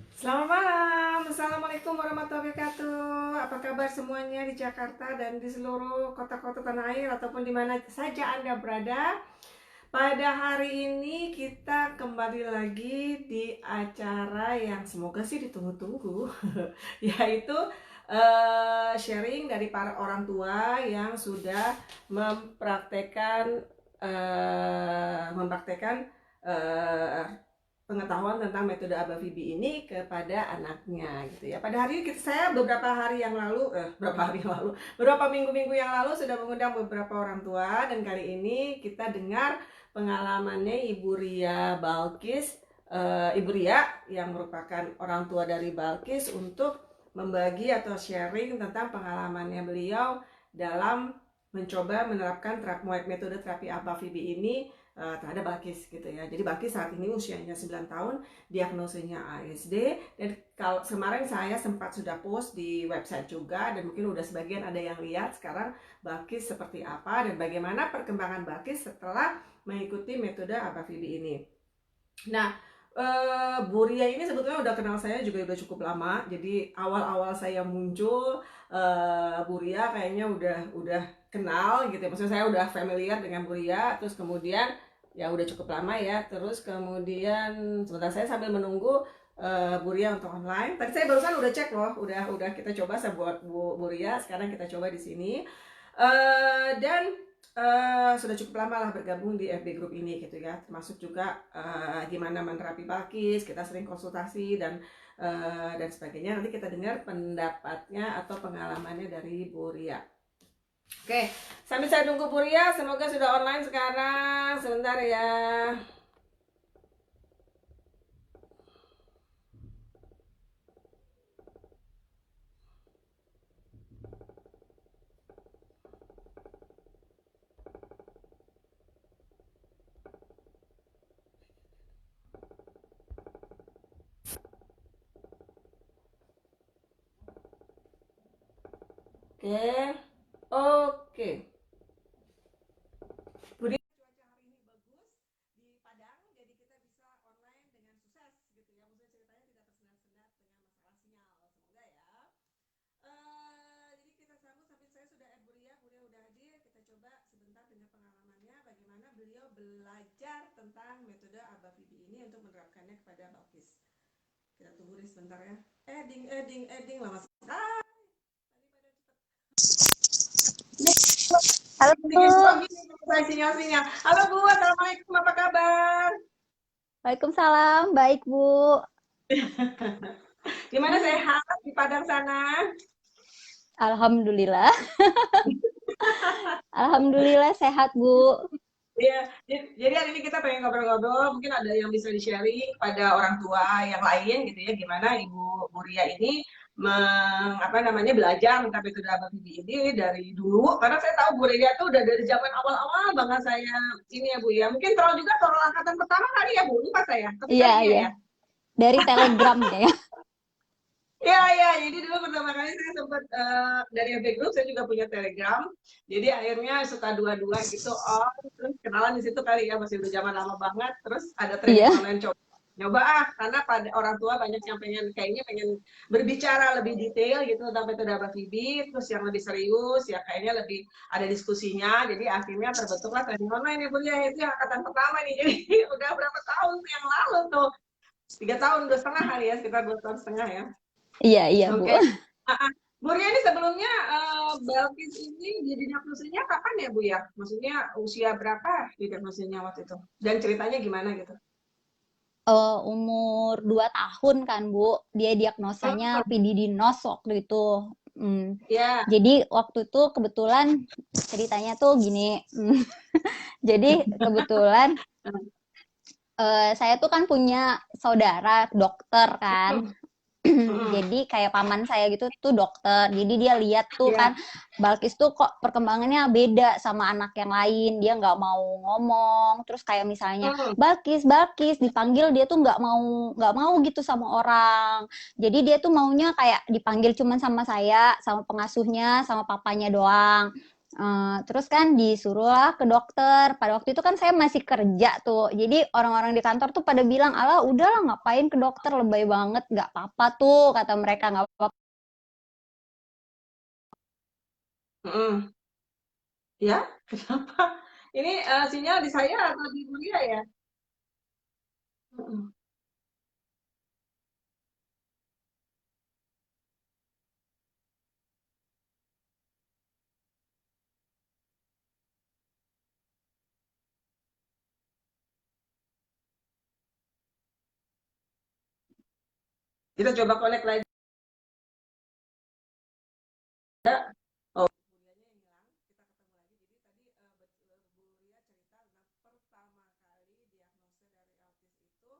Selamat malam, Assalamualaikum warahmatullahi wabarakatuh. Apa kabar semuanya di Jakarta dan di seluruh kota-kota tanah air ataupun di mana saja Anda berada? Pada hari ini kita kembali lagi di acara yang semoga sih ditunggu-tunggu, yaitu sharing dari para orang tua yang sudah mempraktekkan eh, pengetahuan tentang metode Abavibi ini kepada anaknya gitu ya. Pada hari ini saya beberapa minggu-minggu yang lalu sudah mengundang beberapa orang tua dan kali ini kita dengar pengalamannya Ibu Ria Balkis, Ibu Ria yang merupakan orang tua dari Balkis untuk membagi atau sharing tentang pengalamannya beliau dalam mencoba menerapkan metode terapi Abavibi ini terhadap Balkis gitu ya. Jadi Balkis saat ini usianya 9 tahun, diagnosenya ASD, dan kalau kemarin saya sempat sudah post di website juga dan mungkin udah sebagian ada yang lihat sekarang Balkis seperti apa dan bagaimana perkembangan Balkis setelah mengikuti metode Abavibi ini. Nah, Bu Ria ini sebetulnya udah kenal saya juga udah cukup lama. Jadi awal-awal saya muncul, Bu Ria kayaknya udah kenal gitu ya. Maksudnya saya udah familiar dengan Bu Ria. Terus kemudian ya udah cukup lama ya. Terus kemudian sebentar saya sambil menunggu Bu Ria untuk online. Tadi saya barusan udah cek loh, udah kita coba saya buat Bu Ria. Sekarang kita coba di sini. Dan sudah cukup lama lah bergabung di FB Group ini gitu ya, termasuk juga gimana menerapi Balkis, kita sering konsultasi dan sebagainya. Nanti kita dengar pendapatnya atau pengalamannya dari Bu Ria. Oke, sambil saya tunggu Bu Ria, semoga sudah online sekarang. Sebentar ya. Oke, oke. Bu Ria, cuaca hari ini bagus di Padang, jadi kita bisa online dengan sukses gitu ya. Maksudnya ceritanya tidak tersendat-sendat dengan masalah sinyal. Semoga ya. Jadi kita sambut sambil saya sudah Bu Ria udah hadir. Kita coba sebentar dengan pengalamannya bagaimana beliau belajar tentang metode Abavibi ini untuk menerapkannya kepada Balkis. Kita tunggu nih sebentar ya. Eding lama sekali. Halo Bikin Bu, grogi nih kalau saya sinyal-sinyal. Halo Bu, Assalamualaikum, apa kabar? Waalaikumsalam, baik Bu. Gimana sehat di Padang sana? Alhamdulillah, Alhamdulillah sehat Bu. Iya, jadi hari ini kita pengen ngobrol-ngobrol, mungkin ada yang bisa di-sharing pada orang tua yang lain gitu ya, gimana Ibu Muria ini apa namanya belajar tentang metode Abang Bibi ini dari dulu, karena saya tahu Bu Ria tuh udah dari zaman awal-awal banget saya ini ya Bu ya, mungkin terlalu juga terlalu angkatan pertama kali ya Bu, lupa saya, tapi Iya, kayaknya iya. ya. Dari telegramnya ya. Iya, iya. Jadi dulu pertama kali saya sempat dari FB Group saya juga punya Telegram. Jadi akhirnya suka dua-dua gitu. Oh, terus kenalan di situ kali ya masih udah zaman lama banget. Terus ada training Iya, online coba. Nyoba karena pada orang tua banyak yang pengen berbicara lebih detail gitu tentang metode Abavibi, terus yang lebih serius, ya kayaknya lebih ada diskusinya. Jadi akhirnya terbentuklah training online ya Bu ya. Itu yang angkatan pertama nih. Jadi udah berapa tahun yang lalu tuh? 3 tahun, 2,5 kali ya, sekitar 2 tahun setengah ya. iya, iya Bu. Oke. Bu Ria ini sebelumnya Balkis ini didiagnosenya kapan ya Bu ya? Maksudnya usia berapa didiagnosenya waktu itu? Dan ceritanya gimana gitu? Umur 2 tahun kan Bu, dia diagnosanya Hmm, PDD-NOS waktu itu. ya. Jadi waktu itu kebetulan ceritanya tuh gini. Jadi kebetulan saya tuh kan punya saudara dokter kan. Jadi kayak paman saya gitu tuh dokter. Jadi dia lihat tuh kan Ya. Balkis tuh kok perkembangannya beda sama anak yang lain. Dia nggak mau ngomong. Terus kayak misalnya Hmm. Balkis, Balkis dipanggil dia tuh nggak mau gitu sama orang. Jadi dia tuh maunya kayak dipanggil cuman sama saya, sama pengasuhnya, sama papanya doang. Terus kan disuruhlah ke dokter. Pada waktu itu kan saya masih kerja tuh. Jadi orang-orang di kantor tuh pada bilang, "Alah, udahlah ngapain ke dokter, lebay banget, nggak apa-apa tuh," kata mereka, "nggak apa-apa." Mm-mm. Ya, kenapa? Ini sinyal di saya atau di Bulia ya? Mm-mm. Kita coba connect lagi. Oh, Bulianya hilang. Kita ketemu lagi. Jadi tadi Bulia cerita tentang pertama kali diagnosa dari autis itu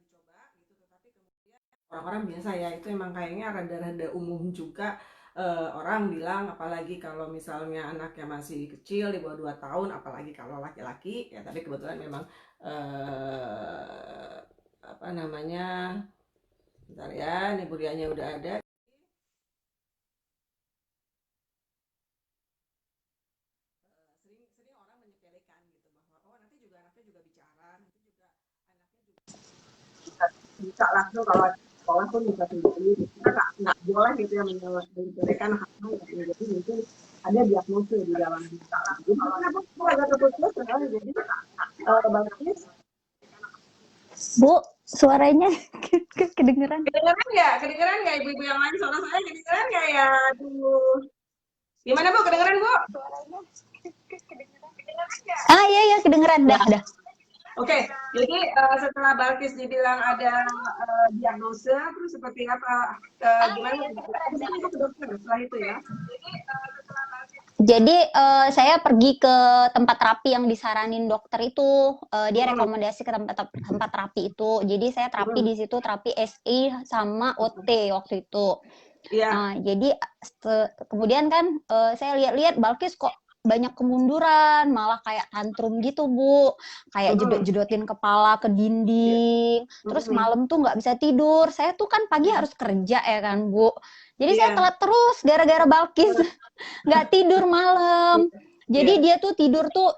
dicoba gitu, tetapi kemudian orang-orang biasa ya itu emang kayaknya rada-rada umum juga, orang bilang apalagi kalau misalnya anaknya masih kecil di bawah 2 tahun apalagi kalau laki-laki ya, tapi kebetulan memang apa namanya, bentar ya, ini Bulianya udah ada. Sering orang menyepelekan gitu bahwa oh nanti juga anaknya juga bicara, nanti juga anaknya juga bisa langsung kalau sekolah pun bisa sendiri. Kita nggak boleh gitu ya menyepelekan hal-hal yang menjadi mungkin ada diagnosa di dalam kita. Jadi kenapa aku agak terputus ya? Jadi bagus. Bu, suaranya kedengeran. Kedengeran nggak ibu-ibu yang lain, suara saya kedengeran nggak ya? Aduh, gimana Bu, kedengeran Bu? Iya, iya, kedengeran. Ya. Dah. Oke, jadi setelah Balkis dibilang ada diagnosa, terus seperti apa? Gimana? Habis itu ibu ke dokter setelah itu ya? Jadi saya pergi ke tempat terapi yang disaranin dokter itu. Dia Mm-mm. rekomendasi ke tempat terapi itu. Jadi saya terapi Mm-mm. di situ, terapi SI sama OT waktu itu. Iya. Jadi kemudian kan saya lihat-lihat Balkis kok banyak kemunduran, malah kayak tantrum gitu Bu, kayak Mm-mm. jedot-jedotin kepala ke Iya. dinding, terus Mm-mm. malam tuh nggak bisa tidur. Saya tuh kan pagi harus kerja ya kan Bu, jadi saya Iya. telat terus gara-gara Balkis, nggak tidur malam. Jadi Iya. dia tuh tidur tuh,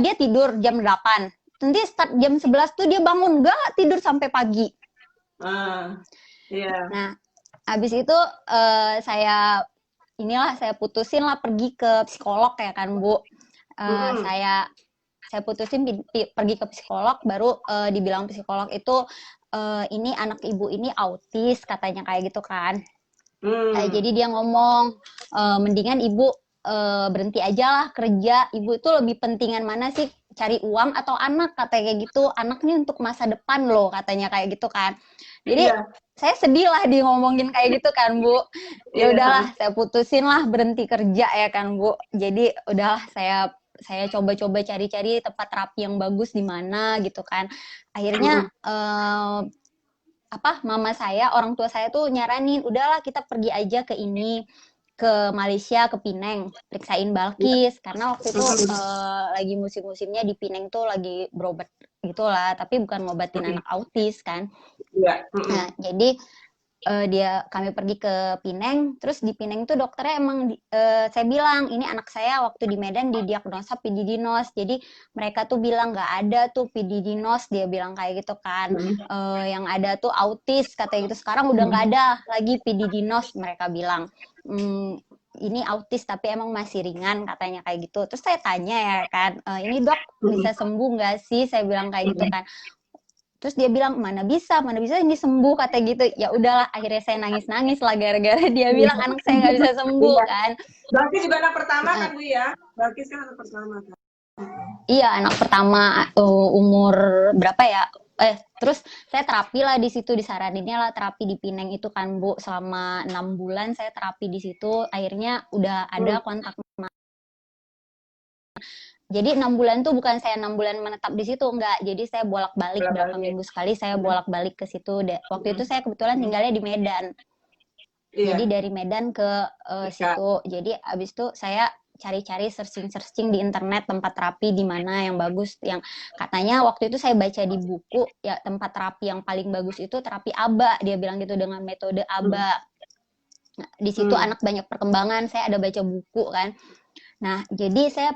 dia tidur jam 8, nanti start jam 11 tuh dia bangun, nggak tidur sampai pagi. Ah, iya. Nah, habis itu saya putusin lah pergi ke psikolog ya kan Bu. Eh, Mm-mm. saya saya putusin pergi ke psikolog, baru dibilang psikolog itu ini anak ibu ini autis katanya kayak gitu kan. Hmm. Jadi dia ngomong, mendingan ibu berhenti aja lah kerja. Ibu itu lebih pentingan mana sih, cari uang atau anak, katanya kayak gitu. Anak nih untuk masa depan loh, katanya kayak gitu kan. Jadi Iya. saya sedih lah di ngomongin kayak gitu kan Bu. Ya Iya. udahlah, saya putusin lah berhenti kerja ya kan Bu. Jadi udahlah, saya coba-coba cari-cari tempat terapi yang bagus di mana gitu kan. Akhirnya Mm-mm. mama saya, orang tua saya tuh nyaranin, udahlah kita pergi aja ke ini, ke Malaysia, ke Pineng, periksain Iya. Balkis, karena waktu itu Mm-mm. lagi musim-musimnya di Pineng tuh lagi berobat gitulah, tapi bukan ngobatin Mm-mm. anak autis kan. Iya. Mm-mm. Nah, jadi kami pergi ke Pineng, terus di Pineng tuh dokternya emang saya bilang ini anak saya waktu di Medan didiagnosa PDD-NOS, jadi mereka tuh bilang nggak ada tuh PDD-NOS, dia bilang kayak gitu kan. Mm-mm. Yang ada tuh autis katanya gitu, sekarang udah nggak ada lagi PDD-NOS, mereka bilang. Ini autis tapi emang masih ringan katanya kayak gitu. Terus saya tanya ya kan, ini dok bisa sembuh nggak sih, saya bilang kayak gitu kan. Terus dia bilang, mana bisa ini sembuh, kata gitu. Ya udahlah, akhirnya saya nangis-nangis lah gara-gara dia bilang anak saya nggak bisa sembuh Iya. kan. Balkis juga anak pertama Nah, kan Bu ya? Balkis kan anak pertama kan? iya, anak pertama umur berapa ya? Terus saya terapi lah di situ, disaraninnya lah terapi di Pineng itu kan Bu, selama 6 bulan saya terapi di situ. Akhirnya udah Hmm. ada kontak. Jadi 6 bulan tuh bukan saya 6 bulan menetap di situ, enggak. Jadi saya bolak-balik berapa Bola-balik. minggu sekali, saya Mm-mm. bolak-balik ke situ. Waktu itu Mm-mm. saya kebetulan Mm-mm. tinggalnya di Medan. Jadi Iya. dari Medan ke Dekat. situ. Jadi abis itu saya cari-cari searching-searching di internet tempat terapi di mana yang bagus, yang katanya waktu itu saya baca di buku ya, tempat terapi yang paling bagus itu terapi ABA, dia bilang gitu, dengan metode Hmm. ABA. Nah, di situ Hmm. anak banyak perkembangan, saya ada baca buku kan. Nah, jadi saya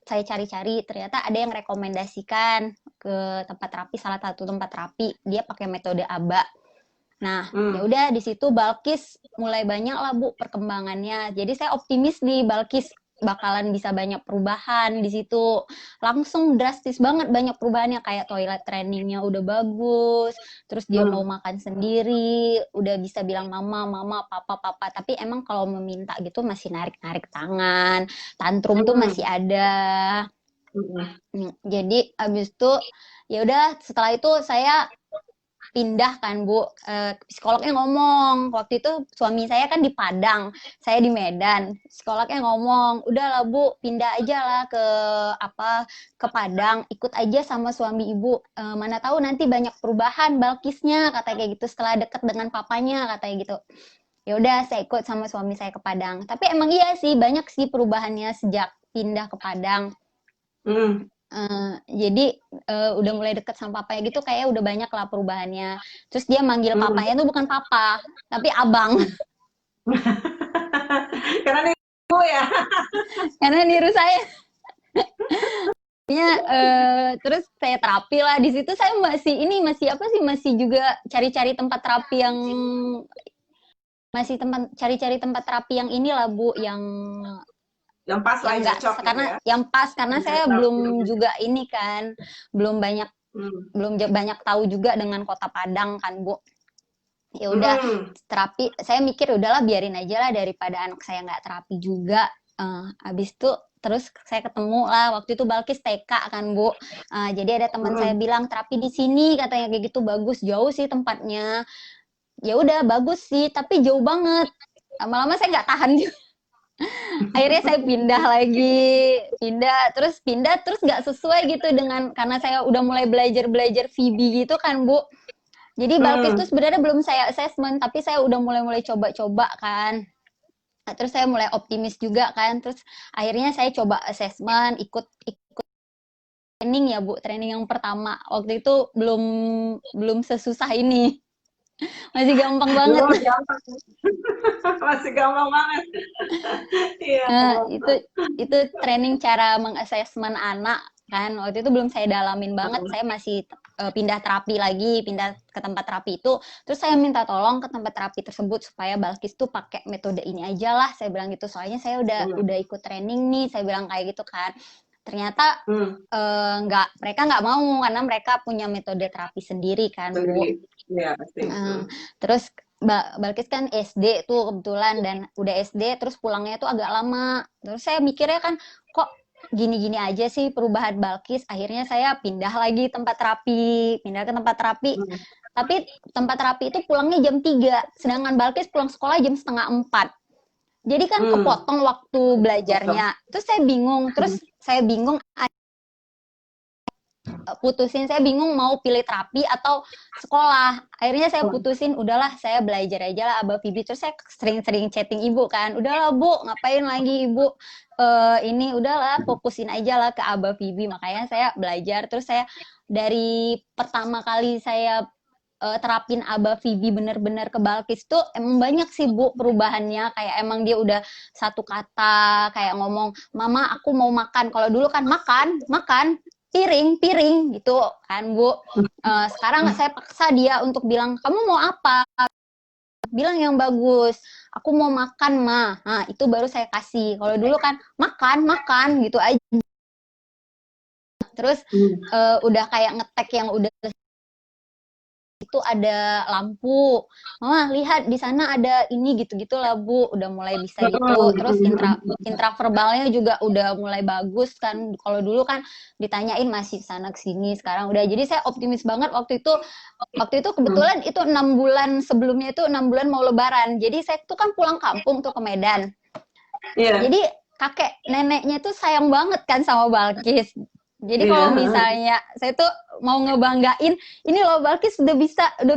cari-cari, ternyata ada yang rekomendasikan ke tempat terapi, salah satu tempat terapi, dia pakai metode ABA. Nah, ya Hmm. udah di situ Balkis mulai banyak lah Bu perkembangannya. Jadi saya optimis nih Balkis bakalan bisa banyak perubahan di situ. Langsung drastis banget banyak perubahannya, kayak toilet trainingnya udah bagus, terus dia mau Hmm. makan sendiri, udah bisa bilang mama, mama, papa, papa. Tapi emang kalau meminta gitu masih narik-narik tangan, tantrum tuh masih Hmm. ada. Hmm. Jadi abis itu ya udah setelah itu saya pindah kan Bu, psikolognya ngomong, waktu itu suami saya kan di Padang, saya di Medan, psikolognya ngomong, udahlah Bu, pindah aja lah ke apa, ke Padang, ikut aja sama suami Ibu, mana tahu nanti banyak perubahan Balkisnya, katanya kayak gitu, setelah deket dengan papanya, katanya gitu. Ya udah, saya ikut sama suami saya ke Padang. Tapi emang iya sih, banyak sih perubahannya sejak pindah ke Padang. Hmm. Jadi udah mulai deket sama papanya gitu kayak udah banyak lah perubahannya. Terus dia manggil Hmm. papanya tuh bukan papa, tapi abang. Hmm. Karena nih Bu ya. Karena niru saya. Terus saya terapi lah di situ saya masih apa sih masih juga cari-cari tempat terapi yang cari-cari tempat terapi yang inilah Bu Yang pas lah, yang yang enggak cocok gitu karena ya. yang pas karena Yang saya cocok. belum juga ini kan belum banyak Hmm. banyak tahu juga dengan Kota Padang kan Bu. Ya udah Hmm. terapi saya mikir udahlah biarin aja lah daripada anak saya nggak terapi juga. Habis itu terus saya ketemu lah waktu itu Balkis TK kan Bu. Jadi ada teman saya Hmm. bilang terapi di sini katanya kayak gitu bagus jauh sih tempatnya. Ya udah bagus sih tapi jauh banget. Lama-lama saya nggak tahan juga. Akhirnya saya pindah terus nggak sesuai gitu dengan karena saya udah mulai belajar VB gitu kan Bu. Jadi Balkis tuh Hmm. sebenarnya belum saya assessment, tapi saya udah mulai coba-coba kan. Nah, terus saya mulai optimis juga kan. Terus akhirnya saya coba assessment, ikut training ya Bu, training yang pertama. Waktu itu belum belum sesusah ini. Masih gampang banget. Belum gampang. Masih gampang banget. Iya. Itu training cara mengassessment anak kan. Waktu itu belum saya dalamin banget. Saya masih pindah terapi lagi, pindah ke tempat terapi itu. Terus saya minta tolong ke tempat terapi tersebut supaya Balkis tuh pakai metode ini aja lah. Saya bilang gitu. Soalnya saya Hmm. udah ikut training nih. Saya bilang kayak gitu kan. Ternyata Hmm. mereka nggak mau karena mereka punya metode terapi sendiri kan Bu. Sendiri. Iya pasti. Hmm. Terus Balkis kan SD tuh kebetulan dan udah SD terus pulangnya tuh agak lama. Terus saya mikirnya kan kok gini-gini aja sih perubahan Balkis. Akhirnya saya pindah lagi pindah ke tempat terapi. Hmm. Tapi tempat terapi itu pulangnya jam 3, sedangkan Balkis pulang sekolah jam setengah 4. Jadi kan Hmm. kepotong waktu Potong. belajarnya. Terus saya bingung putusin saya bingung mau pilih terapi atau sekolah akhirnya saya Hmm. putusin udahlah saya belajar aja lah Abah Bibi terus saya sering-sering chatting ibu kan udahlah Bu ngapain lagi ibu ini udahlah fokusin aja lah ke Abah Bibi makanya saya belajar terus saya dari pertama kali saya terapin Abah Vibi bener-bener ke Balkis tuh emang banyak sih Bu perubahannya kayak emang dia udah satu kata kayak ngomong mama aku mau makan kalau dulu kan makan makan piring piring gitu kan Bu sekarang saya paksa dia untuk bilang kamu mau apa bilang yang bagus aku mau makan mah nah itu baru saya kasih kalau dulu kan makan makan gitu aja terus Hmm. udah kayak ngetek yang udah itu ada lampu. Mama lihat di sana ada ini gitu-gitu lah Bu, udah mulai bisa gitu. Terus intraverbalnya juga udah mulai bagus kan. Kalau dulu kan ditanyain masih sana ke sini, sekarang udah. Jadi saya optimis banget waktu itu. Waktu itu Hmm. kebetulan itu 6 bulan sebelumnya itu 6 bulan mau Lebaran. Jadi saya tuh kan pulang kampung tuh ke Medan. Iya. Jadi kakek neneknya tuh sayang banget kan sama Balkis. Jadi Iya. kalau misalnya saya tuh mau ngebanggain, ini loh Balkis udah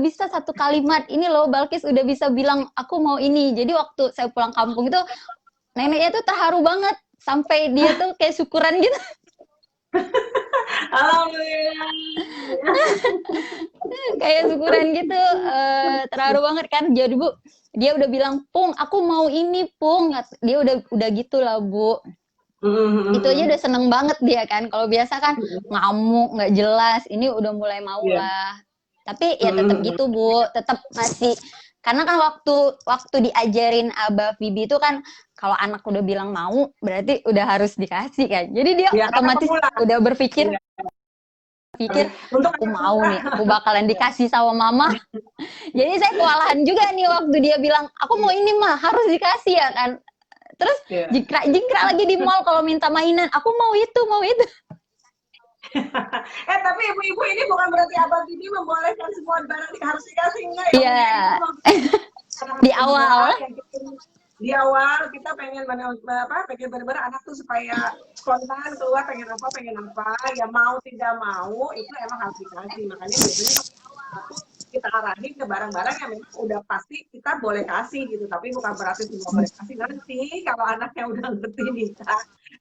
bisa satu kalimat, ini loh Balkis udah bisa bilang aku mau ini. Jadi waktu saya pulang kampung itu neneknya tuh terharu banget sampai dia tuh kayak syukuran gitu. Alhamdulillah. Kayak syukuran gitu terharu banget kan. Jadi Bu, dia udah bilang, "Pung, aku mau ini, Pung." Dia udah gitu lah, Bu. Itu aja udah seneng banget dia kan. Kalau biasa kan ngamuk, nggak jelas. Ini udah mulai mau Iya. lah. Tapi ya tetap gitu Bu, tetap masih karena kan waktu diajarin Abah Vibi itu kan kalau anak udah bilang mau berarti udah harus dikasih kan. Jadi dia Iya, karena otomatis pemula. udah berpikir Iya. Untuk aku mau nih, aku bakalan dikasih sama mama. Jadi saya kewalahan juga nih waktu dia bilang aku mau ini mah harus dikasih ya kan. Terus Iya. jingkrak lagi di mall kalau minta mainan, aku mau itu, mau itu. Tapi ibu-ibu ini bukan berarti Abang Bibi membolehkan semua barang harus dikasih, enggak ya? Iya. Karena Di awal. di awal kita pengen benar-benar anak tuh supaya spontan keluar pengen apa ya mau tidak mau itu emang harus dikasih, makanya biasanya kita arahin ke barang-barang yang memang udah pasti kita boleh kasih gitu, tapi bukan berarti semua boleh kasih. Nanti kalau anaknya udah ngerti minta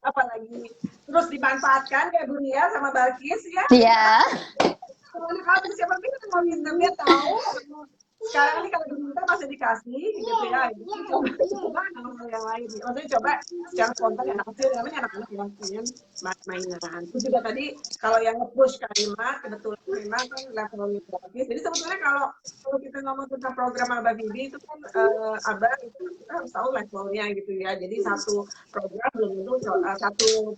apalagi terus dimanfaatkan kayak Bu Ria sama Balkis ya. Iya. Kalau anak siapa kita mau minta dia tahu sekarang ini kalau diminta masih dikasih gitu ya, coba hal-hal yang lain, maksudnya coba secara spontan anak kecil, namanya anak-anak yang pengen mainan. Terus juga tadi kalau yang nge-push kalimat kebetulan memang kan levelnya bagus, jadi sebetulnya kalau kita ngomong tentang program Abah Bibi itu kan Abah itu kita harus tahu levelnya gitu ya, jadi satu program belum tentu satu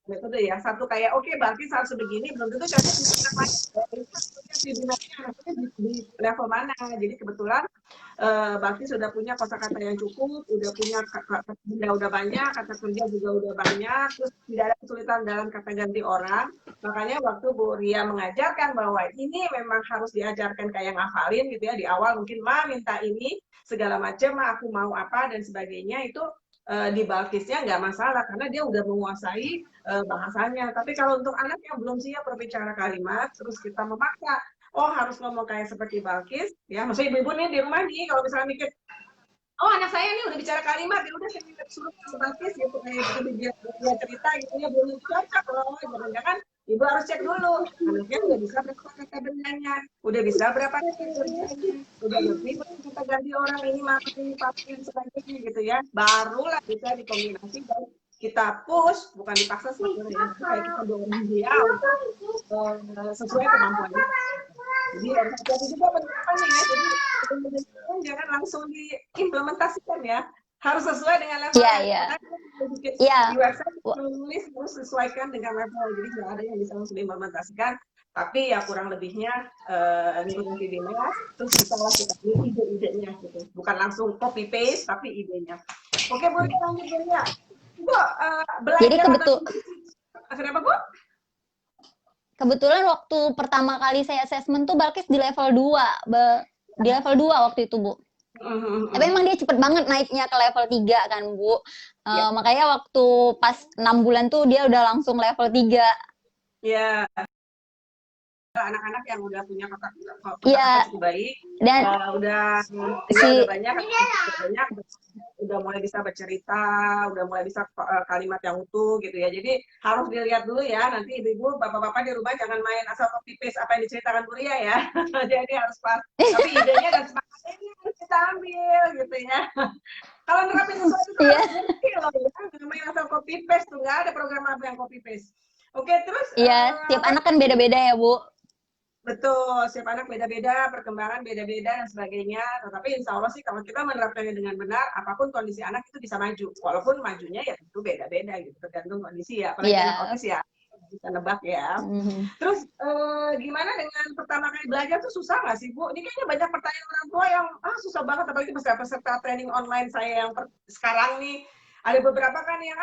metode ya, satu kayak oke berarti harus begini belum tentu cocok di anak lain, di level mana. Jadi kebetulan Bakti sudah punya kosakata yang cukup, udah punya kata kerja udah banyak, kata kerja juga udah banyak, terus tidak ada kesulitan dalam kata ganti orang. Makanya waktu Bu Ria mengajarkan bahwa ini memang harus diajarkan kayak ngafalin gitu ya, di awal mungkin minta ini segala macam, aku mau apa dan sebagainya, itu di Balkisnya nggak masalah karena dia udah menguasai bahasanya. Tapi kalau untuk anak yang belum siap berbicara kalimat, terus kita memaksa harus ngomong kayak seperti Balkis ya, maksudnya ibu-ibu nih di rumah nih kalau misalnya mikir anak saya nih udah bicara kalimat, ya udah saya suruh ke Balkis gitu, kayak dia cerita gitu ya, belum cocok loh, jangan-jangan ibu harus cek dulu anaknya udah bisa berapa kata bendanya, udah bisa berapa kata kerjanya, udah ngerti kita ganti orang ini mati pakai sebagainya gitu ya, barulah bisa dikombinasi dan kita push, bukan dipaksa sebenarnya, kayak kita dorong dia untuk sesuai kemampuannya. Jadi harus hati-hati juga penerapannya ya. Jadi jangan langsung diimplementasikan ya. Harus sesuai dengan level. Iya. Di website menulis harus sesuaikan dengan level. Jadi nggak ada yang bisa langsung diimplementasikan. Tapi ya kurang lebihnya ngikutin videonya. Terus bisa lah kita ide-idenya gitu. Bukan langsung copy paste tapi idenya. Oke Bu, lanjut Bu ya. Bu, belajar. Jadi kebetulan. Kenapa Bu? Kebetulan waktu pertama kali saya assessment tuh Balkis di level 2. Di level 2 waktu itu, Bu. Tapi emang dia cepet banget naiknya ke level 3 kan, Bu. Makanya waktu pas 6 bulan tuh dia udah langsung level 3. Iya. Anak-anak yang udah punya kata cukup baik, dan udah banyak, udah mulai bisa bercerita, udah mulai bisa kalimat yang utuh gitu ya. Jadi harus dilihat dulu ya, nanti ibu-ibu, bapak-bapak di rumah jangan main asal copy paste apa yang diceritakan Bu Ria ya. Jadi harus pas, tapi idenya dan semangatnya ini harus kita ambil gitu ya. Kalau nerapin sesuatu itu harus ngerti loh ya, jangan main asal copy paste tuh, nggak ada program apa yang copy paste. Oke, terus tiap anak kan beda-beda ya, Bu. Betul, setiap anak beda-beda, perkembangan beda-beda dan sebagainya. Tetapi insya Allah sih kalau kita menerapkannya dengan benar, apapun kondisi anak itu bisa maju. Walaupun majunya ya tentu beda-beda gitu, tergantung kondisi ya. Apalagi anak otis ya, bisa nebak ya. Terus gimana dengan pertama kali belajar tuh susah nggak sih Bu? Ini kayaknya banyak pertanyaan orang tua yang susah banget, apalagi peserta training online saya yang sekarang nih. Ada beberapa kan yang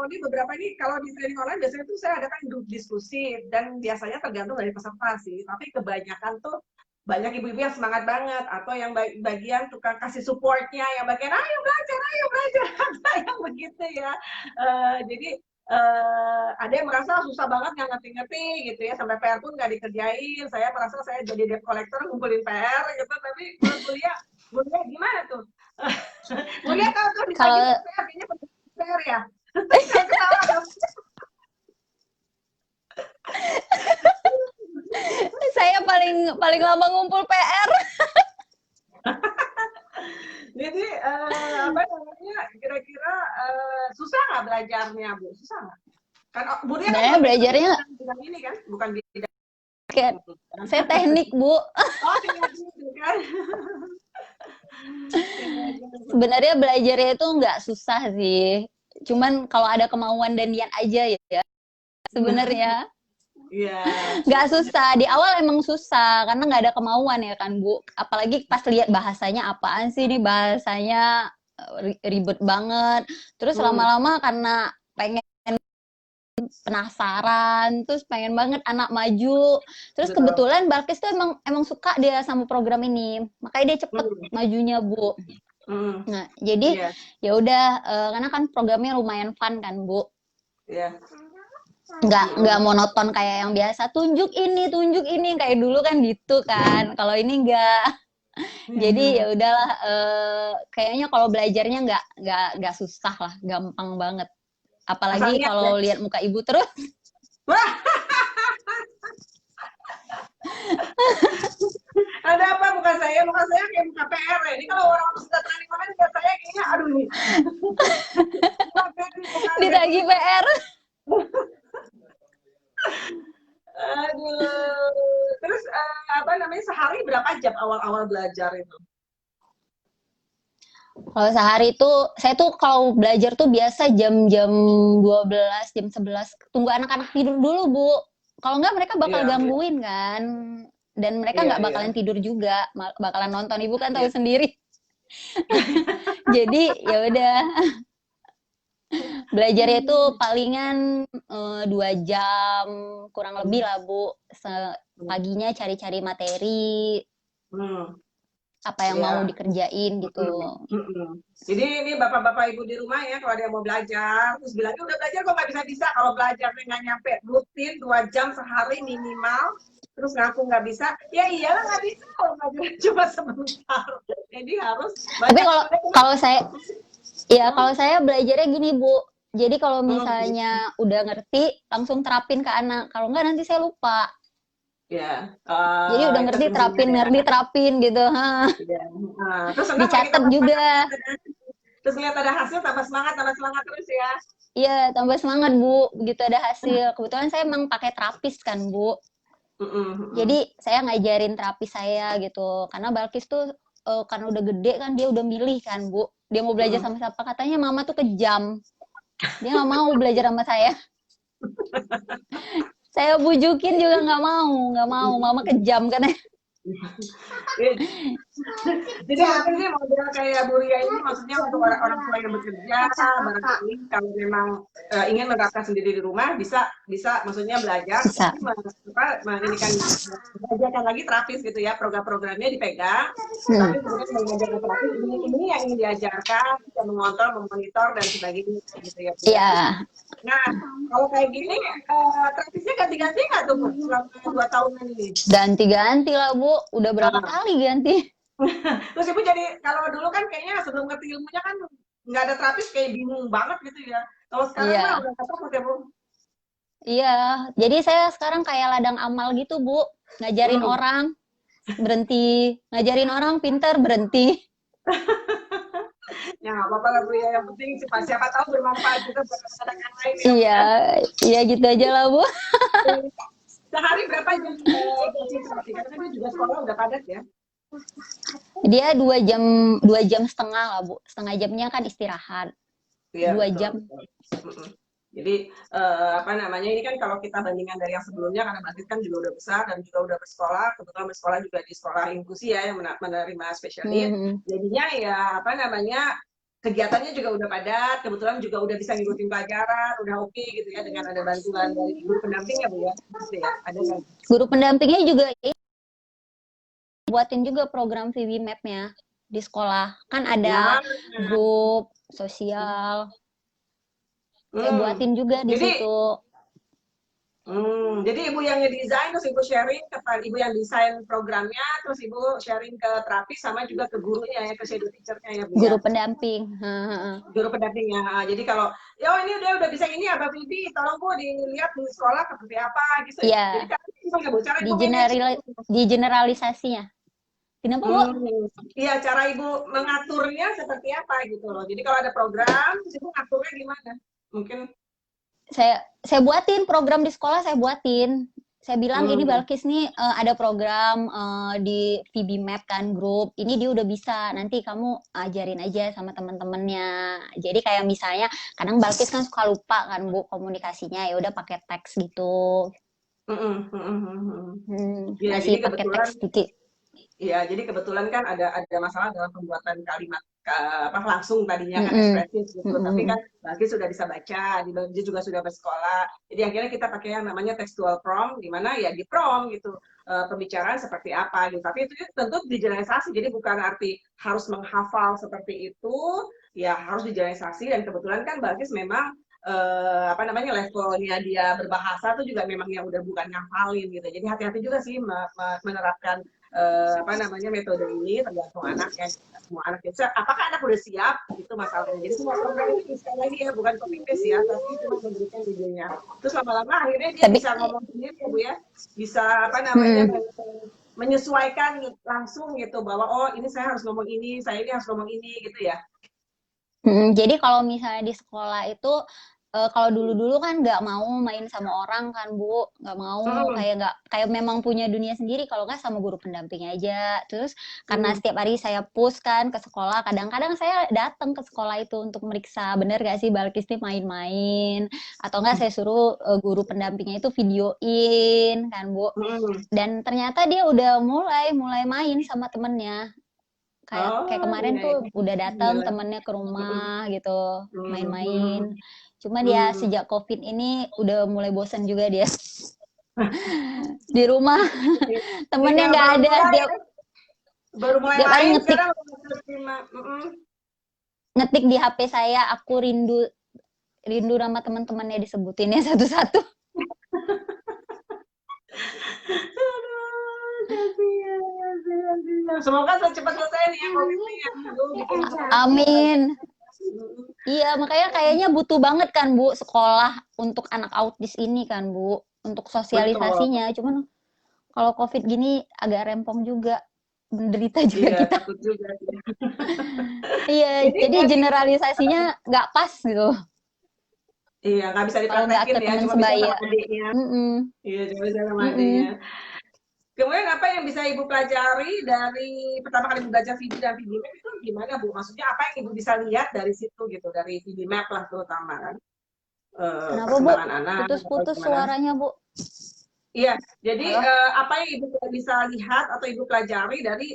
ini beberapa ini kalau di training online biasanya tuh saya adakan grup diskusi dan biasanya tergantung dari peserta sih, tapi kebanyakan tuh banyak ibu-ibu yang semangat banget atau yang bagian tukang kasih supportnya, yang bagian ayo belajar yang begitu ya. Jadi ada yang merasa susah banget nggak ngerti-ngerti gitu ya, sampai PR pun nggak dikerjain. Saya merasa saya jadi debt collector ngumpulin PR gitu, tapi menurut kuliah gimana tuh? Kuliah kalau artinya PR ya. Saya paling lama ngumpul PR. Jadi apa namanya, kira-kira susah nggak belajarnya, Bu? Susah nggak? Kan Bu Ria kan Sebenarnya belajarnya bukan ini kan, bukan bidang kayak itu kan. saya teknik, Bu. Oh, teknik itu kan. Sebenarnya belajarnya itu nggak susah sih. Cuman kalau ada kemauan dan niat aja ya. Sebenarnya Iya. nggak susah. Di awal emang susah karena nggak ada kemauan ya kan, Bu. Apalagi pas lihat bahasanya apaan sih ini bahasanya ribet banget. Terus lama-lama karena pengen penasaran, terus pengen banget anak maju. Terus Betul. kebetulan Balkis tuh emang suka dia sama program ini, makanya dia cepet majunya, Bu. Nah, jadi ya udah karena kan programnya lumayan fun kan, Bu. Iya. Nggak monoton kayak yang biasa tunjuk ini kayak dulu kan gitu kan. Kalau ini nggak. Jadi ya udahlah kayaknya kalau belajarnya nggak susah lah, gampang banget. Apalagi kalau lihat muka ibu terus. Ada apa muka saya? Muka saya kayak muka PR ya. Ini kalau orang sudah tani makan muka saya kayaknya aduh nih. Ditagih PR. Aduh. Terus apa namanya sehari berapa jam awal-awal belajar itu? Kalau sehari itu, saya tuh kalau belajar tuh biasa jam-jam 12, jam 11. Tunggu anak-anak tidur dulu, Bu. Kalau nggak mereka bakal gangguin kan. Dan mereka nggak bakalan tidur juga. Bakalan nonton, Ibu kan tahu sendiri. Jadi ya udah. Belajarnya itu palingan 2 jam, kurang lebih lah, Bu. Paginya cari-cari materi. Apa yang mau dikerjain gitu. Jadi ini bapak-bapak ibu di rumah ya, kalau ada yang mau belajar, terus bilangnya udah belajar kok nggak bisa-bisa, kalau belajarnya nggak nyampe rutin 2 jam sehari minimal, terus ngaku nggak bisa, ya iyalah nggak bisa kalau belajar cuma sebentar. Jadi harus. Tapi kalau saya belajarnya gini, Bu. Jadi kalau misalnya udah ngerti, langsung terapin ke anak. Kalau nggak nanti saya lupa. Ya. Jadi udah ngerti terapin gitu. Terus dicatat juga. Terus lihat ada hasil tambah semangat terus ya. Iya, tambah semangat, Bu. Begitu ada hasil. Kebetulan saya emang pakai terapis kan, Bu. Jadi saya ngajarin terapis saya gitu. Karena Balkis tuh karena udah gede kan dia udah milih kan, Bu. Dia mau belajar sama siapa, katanya mama tuh kejam. Dia nggak mau belajar sama saya. Saya bujukin juga nggak mau, mama kejam kan. Jadi mungkin sih model kayak Bu Ria ini maksudnya untuk orang tua yang bekerja, barangkali kalau memang ingin menerapkan sendiri di rumah bisa maksudnya belajar, ini kan belajarkan lagi terapis gitu ya, program-programnya dipegang, tapi kemudian mengajarkan terapis ini yang ingin diajarkan, bisa mengontrol, memonitor dan sebagainya gitu ya. Iya. Nah, kalau kayak gini, terapisnya ganti-ganti nggak tuh, Bu, selama 2 tahunan ini? Ganti-ganti lah, Bu. Udah berapa kali ganti? Terus Ibu jadi, kalau dulu kan kayaknya sebelum ngerti ilmunya kan nggak ada terapis, kayak bingung banget gitu ya. Kalau sekarang mah udah ketemu ya, Bu? Iya, jadi saya sekarang kayak ladang amal gitu, Bu. Ngajarin orang, berhenti. Ngajarin orang, pinter, berhenti. Ya nggak apa-apa lah, Bu ya, yang penting siapa tahu bermanfaat juga buat anak-anak lain ya. Iya gitu aja lah, Bu. Sehari berapa jam terapi? Karena dia juga sekolah udah padat ya. Dia 2 jam setengah lah, Bu. Setengah jamnya kan istirahat. 2 jam. Jadi apa namanya, ini kan kalau kita bandingkan dari yang sebelumnya, karena Mbak Tit kan juga udah besar dan juga udah bersekolah, kebetulan bersekolah juga di sekolah inklusi ya, yang menerima special need. Jadinya ya apa namanya, kegiatannya juga udah padat, kebetulan juga udah bisa ngikutin pelajaran, udah oke gitu ya, dengan ada bantuan dari guru pendampingnya, Bu ya. Gitu ya. Ada kan? Guru pendampingnya juga buatin juga program VB Map-nya di sekolah. Kan ada grup sosial. Saya buatin juga di situ. Jadi Ibu yang ngedesain, terus Ibu sharing ke Ibu yang desain programnya, terus Ibu sharing ke terapis sama juga ke gurunya ya, ke shadow teacher-nya ya, Bu. Guru pendamping. Guru pendampingnya. Jadi kalau ini udah bisa ini ya, Mbak Bibi, tolong Bu dilihat di sekolah seperti apa gitu. Iya. Jadi kan gimana Bu cara di generalisasinya. Kenapa, Bu? Iya, cara Ibu mengaturnya seperti apa gitu loh. Jadi kalau ada program, Ibu ngaturnya gimana? Mungkin Saya buatin program di sekolah, saya buatin. Saya bilang ini hmm, Balkis nih ada program di VB Map kan grup. Ini dia udah bisa. Nanti kamu ajarin aja sama teman-temannya. Jadi kayak misalnya kadang Balkis kan suka lupa kan Bu komunikasinya. Ya udah pakai teks gitu. mm, mm, mm, mm, mm. Ya, Ngasih jadi pakai kebetulan teks sedikit. Iya, jadi kebetulan kan ada masalah dalam pembuatan kalimat apa langsung tadinya kan Mm-mm. ekspresif gitu, tapi kan Mm-mm. Bagi sudah bisa baca, dia juga sudah bersekolah. Jadi akhirnya kita pakai yang namanya textual prompt, di mana ya di prompt gitu pembicaraan seperti apa gitu. Tapi itu tentu dijeneralisasi, jadi bukan arti harus menghafal seperti itu, ya harus dijeneralisasi. Dan kebetulan kan Bagis memang apa namanya levelnya dia berbahasa tuh juga memang yang udah bukan ngafalin gitu. Jadi hati-hati juga sih menerapkan apa namanya metode ini tergantung anaknya. Semua anak bisa, apakah anak udah siap itu masalahnya. Jadi semua program itu bisa lagi ya, bukan copy paste ya, tapi cuma memberikan videonya. Terus lama-lama akhirnya dia Tapi bisa ngomong sendiri ya Bu ya, bisa apa namanya mm, menyesuaikan langsung gitu bahwa oh ini saya harus ngomong ini, saya ini harus ngomong ini gitu ya. Jadi kalau misalnya di sekolah itu, kalau dulu-dulu kan nggak mau main sama orang kan, Bu, nggak mau, Hmm, kayak memang punya dunia sendiri, kalau nggak sama guru pendamping aja. Terus karena hmm, setiap hari saya push kan ke sekolah, kadang-kadang saya datang ke sekolah itu untuk meriksa, bener nggak sih Balkis nih main-main, atau nggak saya suruh, guru pendampingnya itu videoin kan, Bu. hmm. Dan ternyata dia udah mulai mulai main sama temennya. Kayak kayak Oh kemarin iya, tuh iya. udah datang Alhamdulillah. temennya ke Hmm, rumah gitu, hmm, main-main. hmm, Cuma dia hmm. sejak COVID ini udah mulai bosan juga dia di rumah. Temennya Iya, nggak ada, tiap baru mulai tiap hari main ngetik sekarang udah terima. ngetik di HP saya. Aku rindu rindu nama teman-temannya disebutinnya satu-satu. Aduh, kasihan, kasihan, kasihan. Semoga cepat selesai nih ya COVID ini ya. Aduh, bikin susah banget. Amin. Iya, makanya kayaknya butuh banget kan Bu sekolah untuk anak autis ini kan Bu, untuk Betul. sosialisasinya. Cuman kalau COVID gini agak rempong juga, menderita juga Iya, kita. takut juga sih. Iya, Jadi jadi generalisasinya nggak pas gitu iya nggak bisa kalau nggak dipraktekin ke ya, teman cuma bisa sama sebaya. adiknya. Mm-mm, Iya, cuma bisa sama adiknya. mm-mm. Kemudian apa yang bisa Ibu pelajari dari pertama kali Ibu belajar video dan video map itu gimana Bu? Maksudnya apa yang Ibu bisa lihat dari situ gitu, dari video map lah terutama kan? Kenapa Bu? Perkembangan anak atau Putus-putus gimana? suaranya Bu. Iya, jadi Halo? apa yang Ibu bisa lihat atau Ibu pelajari dari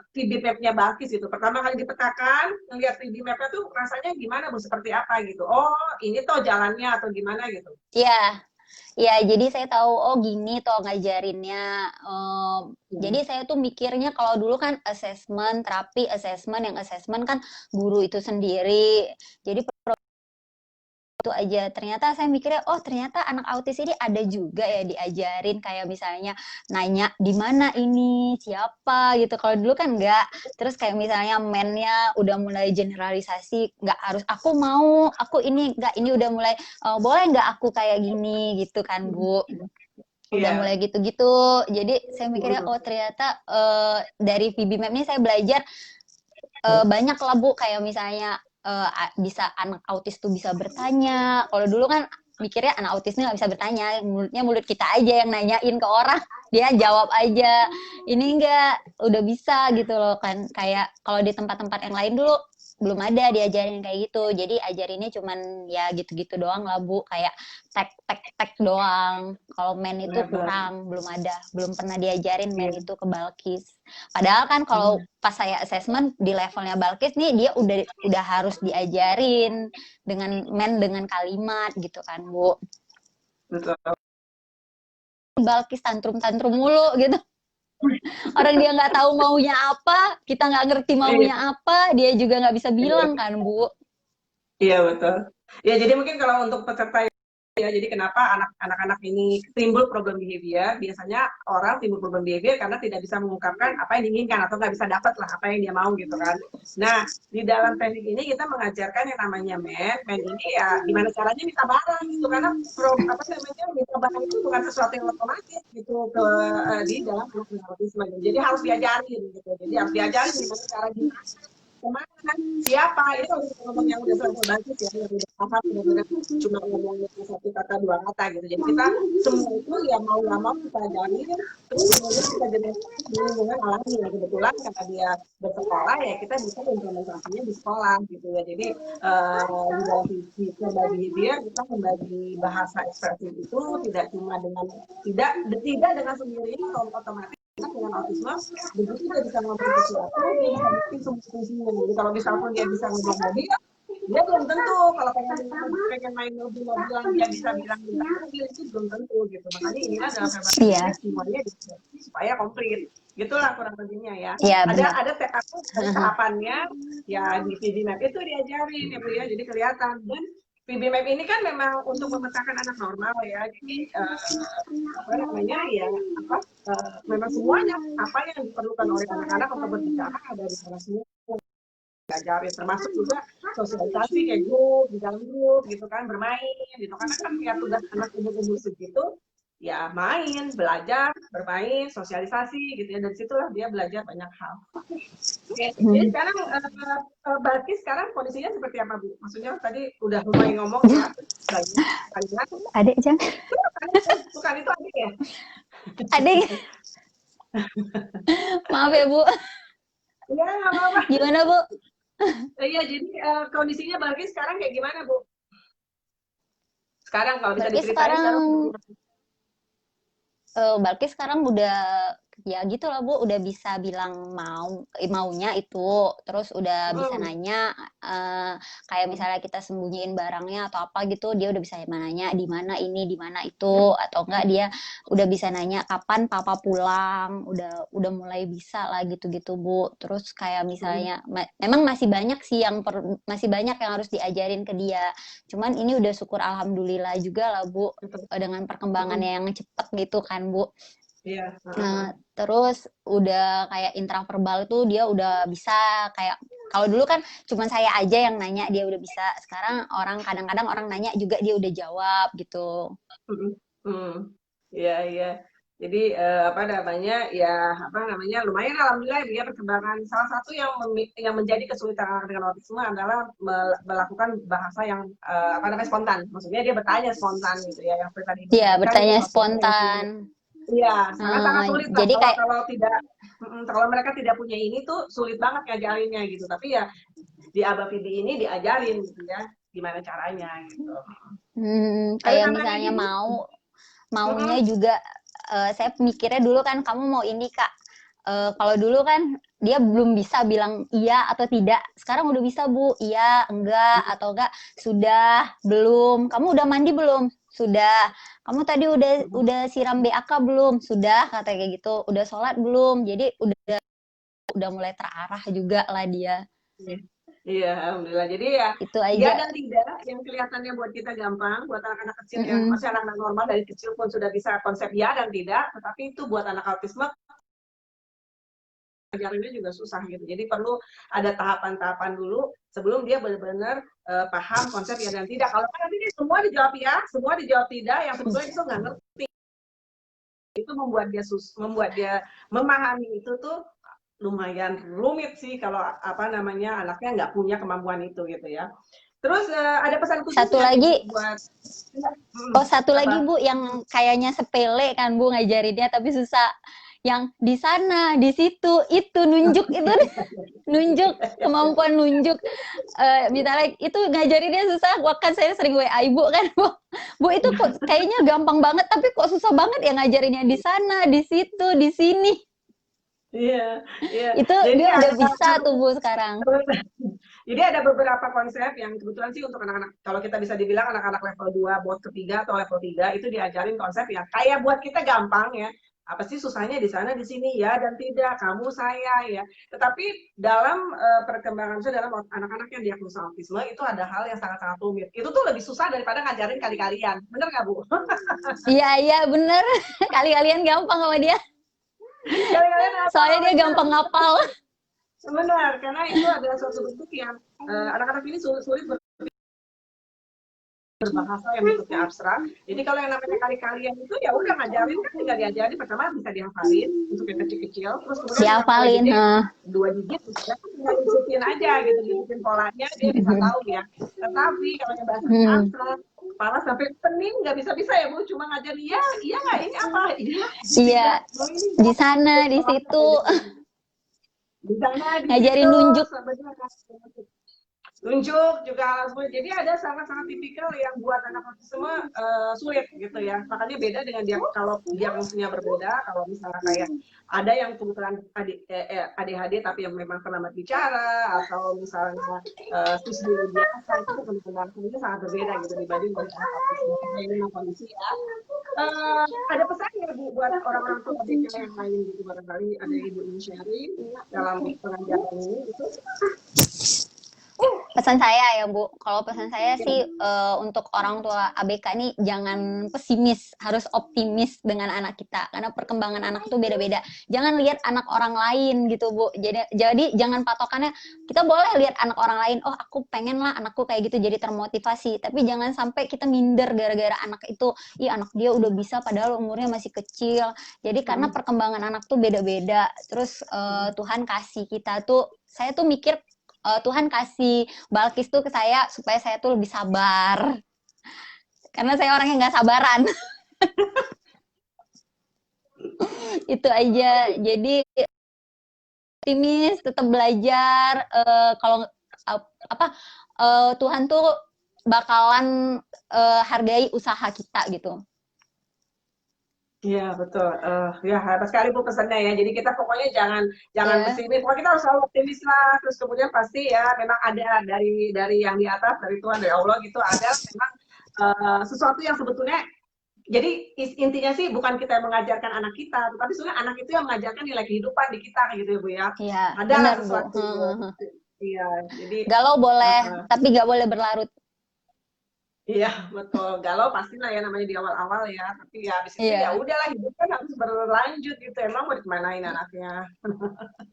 VB Map-nya Balkis itu? Pertama kali dipetakan, ngelihat VB Map-nya tuh rasanya gimana Bu? Seperti apa gitu? Oh, ini tuh jalannya atau gimana gitu? Iya, iya. Jadi saya tahu oh gini toh ngajarinnya. Jadi Hmm. saya tuh mikirnya kalau dulu kan assessment, terapi assessment, yang assessment kan guru itu sendiri. Jadi itu aja. Ternyata saya mikirnya, oh ternyata anak autis ini ada juga ya diajarin kayak misalnya nanya di mana ini, siapa gitu. Kalau dulu kan enggak. Terus kayak misalnya mennya udah mulai generalisasi, nggak harus aku mau, aku ini enggak, ini udah mulai boleh nggak aku kayak gini gitu kan Bu. Udah Iya. mulai gitu-gitu. Jadi saya mikirnya, oh ternyata dari VB Map ini saya belajar banyak lah Bu kayak misalnya bisa anak autis tuh bisa bertanya. Kalau dulu kan mikirnya anak autis ini nggak bisa bertanya, mulutnya mulut kita aja yang nanyain ke orang, dia jawab aja. Ini enggak, udah bisa gitu loh kan. Kayak kalau di tempat-tempat yang lain dulu belum ada diajarin kayak gitu. Jadi ajarinnya cuman ya gitu-gitu doang lah Bu, kayak tek doang. Kalau men itu Benar-benar. kurang, belum ada, belum pernah diajarin men itu ke Balkis. Padahal kan kalau Iya. pas saya assessment di levelnya Balkis nih dia udah harus diajarin dengan kalimat gitu kan Bu. Betul. Balkis tantrum-tantrum mulu gitu. Orang dia nggak tahu maunya apa, kita nggak ngerti Iya, maunya apa, dia juga nggak bisa bilang iya, kan Bu. iya, betul. Ya, jadi mungkin kalau untuk peserta ya, jadi kenapa anak-anak ini timbul problem behavior? Biasanya orang timbul problem behavior karena tidak bisa mengungkapkan apa yang diinginkan atau nggak bisa dapat lah apa yang dia mau gitu kan. Nah, di dalam teknik ini kita mengajarkan yang namanya MEN. MEN ini ya gimana caranya minta barang gitu, karena apa namanya minta barang itu bukan sesuatu yang otomatis gitu di dalam anak autisme. Jadi harus diajarin gitu. Jadi harus diajarin gimana cara kemana, siapa, itu kalau kita ngomong yang udah sampai bagus ya, yang udah paham, benar-benar cuma ngomongnya satu kata, dua kata gitu. Jadi kita semua itu ya mau nggak mau kita jalani, terus kemudian kita generasi di lingkungan alami. Ya kebetulan karena dia bersekolah ya kita bisa implementasinya di sekolah gitu ya. Jadi di dalam berbagi dia kita membagi bahasa ekspresi itu tidak cuma dengan tidak dengan sendirinya otomatis dengan autisme begitu dia bisa ngomong sesuatu dia bisa bikin semua fungsinya. Jadi kalau misalkan dia bisa ngomong mobil dia belum tentu kalau pengen main mobil-mobilan dia bisa bilang mobil itu belum tentu gitu. Makanya inilah dalam verbal semuanya supaya komplit gitulah kurang lebihnya ya. Ada tahapannya ya di PD Map itu diajarin ya Bu ya, jadi kelihatan. Dan PD Map ini kan memang untuk memetakan anak normal ya, jadi apa namanya ya memang semuanya apa yang diperlukan oleh anak-anak untuk berbicara ada di sana semua diajarin, termasuk juga sosialisasi kayak grup di dalam grup gitu kan, bermain gitu kan ya tugas anak umur segitu ya main, belajar, bermain, sosialisasi gitu ya, dari situlah dia belajar banyak hal. Oke. Jadi sekarang Balkis sekarang kondisinya seperti apa Bu? Maksudnya tadi udah mulai ngomong ya, adik Jang. Bukan itu adik ya? Adik. Maaf ya Bu. Iya nggak apa-apa. Gimana Bu? Iya, jadi kondisinya Balkis sekarang kayak gimana Bu? Sekarang kalau bisa diceritain sekarang. Balkis sekarang udah ya gitu lah Bu, udah bisa bilang maunya itu, terus udah bisa nanya kayak misalnya kita sembunyiin barangnya atau apa gitu, dia udah bisa nanya di mana ini, di mana itu, atau enggak dia udah bisa nanya kapan papa pulang, udah mulai bisa lah gitu-gitu Bu. Terus kayak misalnya memang masih banyak sih masih banyak yang harus diajarin ke dia. Cuman ini udah syukur alhamdulillah juga lah Bu, dengan perkembangannya yang cepet gitu kan Bu. Iya. Terus udah kayak intraverbal tuh dia udah bisa kayak kalau dulu kan cuma saya aja yang nanya dia udah bisa. Sekarang kadang-kadang orang nanya juga dia udah jawab gitu. Iya iya. Jadi apa namanya lumayan alhamdulillah dia perkembangan. Salah satu yang menjadi kesulitan anak dengan autisme adalah melakukan bahasa yang spontan. Maksudnya dia bertanya spontan gitu ya, yang tadi. Iya, bertanya spontan. Iya, sangat sulit lah. Jadi kalau mereka tidak punya ini tuh sulit banget ngajarinnya gitu. Tapi ya di ABA-PD ini diajarin gitu ya, gimana caranya gitu. Kayak misalnya maunya juga saya mikirnya dulu kan kamu mau ini Kak. Kalau dulu kan dia belum bisa bilang iya atau tidak. Sekarang udah bisa Bu, iya, enggak, atau enggak, sudah, belum. Kamu udah mandi belum? Sudah. Kamu tadi udah siram BAK belum? Sudah, kata kayak gitu. Udah sholat belum? Jadi udah mulai terarah juga lah dia. Iya, alhamdulillah. Jadi ya itu aja. Ya dan tidak yang kelihatannya buat kita gampang, buat anak-anak kecil yang masih anak-anak normal dari kecil pun sudah bisa konsep ya dan tidak, tetapi itu buat anak autisme ajarannya juga susah gitu. Jadi perlu ada tahapan-tahapan dulu sebelum dia benar-benar paham konsep ya dan tidak. Kalau kan nanti semua dijawab ya, semua dijawab tidak, yang sebetulnya itu nggak ngerti. Itu membuat dia memahami itu tuh lumayan rumit sih kalau anaknya nggak punya kemampuan itu gitu ya. Terus ada pesan khusus satu lagi buat satu lagi Bu yang kayaknya sepele kan Bu ngajarinnya tapi susah, yang di sana, di situ, itu nunjuk nunjuk kemampuan nunjuk. Misalnya itu ngajarinnya susah, kan saya sering WA Ibu kan, Bu itu kok kayaknya gampang banget tapi kok susah banget ya ngajarinnya di sana, di situ, di sini. Iya. Itu jadi dia udah bisa tuh Bu sekarang. Jadi ada beberapa konsep yang kebetulan sih untuk anak-anak, kalau kita bisa dibilang anak-anak level 2, bot ketiga atau level 3 itu diajarin konsep yang kayak buat kita gampang ya. apa sih susahnya di sana di sini ya dan tidak kamu saya ya. Tetapi dalam perkembangan saya dalam anak-anak yang diagnosa autisme itu ada hal yang sangat-sangat rumit. Itu tuh lebih susah daripada ngajarin kali-kalian. Bener nggak Bu? Iya bener. Kali-kalian gampang sama dia. Kali-kalian apa Soalnya dia namanya? gampang ngapal. Benar, karena itu adalah suatu bentuk yang anak-anak ini sulit berbahasa yang bentuknya abstrak. Jadi kalau yang namanya kali-kalian itu ya udah ngajarin kan tinggal diajarin pertama bisa dihafalin untuk yang kecil-kecil, terus kemudian yang mulai Dihafalin. gede 2 digit ya tinggal disusun aja gitu, disusun polanya dia bisa tahu ya. Tetapi kalau yang bahasanya abstrak kepala sampai pening nggak bisa ya Bu, cuma ngajar iya nggak ini apa Iya di sana di situ di sana di ngajarin situ nunjuk. Tunjuk juga sulit. Jadi ada sangat-sangat tipikal yang buat anak autisme sulit gitu ya. Makanya beda dengan dia kalau diagnosisnya berbeda. Kalau misalnya kayak ada yang kebetulan ADHD tapi yang memang terlambat bicara atau misalnya siswa biasa itu kemungkinan sangat berbeda gitu dibanding dengan anak autisme. Ini memang kondisi ya. Ada pesannya Bu buat orang-orang tua yang lain gitu barangkali ada ibu yang sharing dalam pengajaran ini gitu. Pesan saya ya Bu, kalau pesan saya sih untuk orang tua ABK ini jangan pesimis, harus optimis dengan anak kita karena perkembangan anak itu beda-beda. Jangan lihat anak orang lain gitu Bu. Jadi jangan patokannya kita boleh lihat anak orang lain, oh aku pengen lah anakku kayak gitu jadi termotivasi. Tapi jangan sampai kita minder gara-gara anak itu, ih anak dia udah bisa padahal umurnya masih kecil. Jadi karena perkembangan anak tuh beda-beda. Terus Tuhan kasih kita tuh, saya tuh mikir Tuhan kasih Balkis tuh ke saya supaya saya tuh lebih sabar. Karena saya orangnya nggak sabaran. Itu aja. Jadi optimis, tetap belajar. Kalau Tuhan tuh bakalan hargai usaha kita gitu. Iya betul, ya hebat sekali Bu pesannya ya. Jadi kita pokoknya jangan Yeah. pesimis, pokoknya kita harus selalu optimis lah. Terus kemudian pasti ya memang ada dari yang di atas, dari Tuhan, dari Allah gitu ada memang sesuatu yang sebetulnya. Jadi intinya sih bukan kita yang mengajarkan anak kita, tetapi sebenarnya anak itu yang mengajarkan nilai kehidupan di kita gitu ya Bu ya. Iya, Ada benar Bu. sesuatu. Iya, jadi Galau boleh, tapi nggak boleh berlarut. iya betul, galau pastilah ya namanya di awal-awal ya, tapi ya habis itu ya Iya, udahlah hidup kan harus berlanjut gitu, emang mau dikemanain anaknya.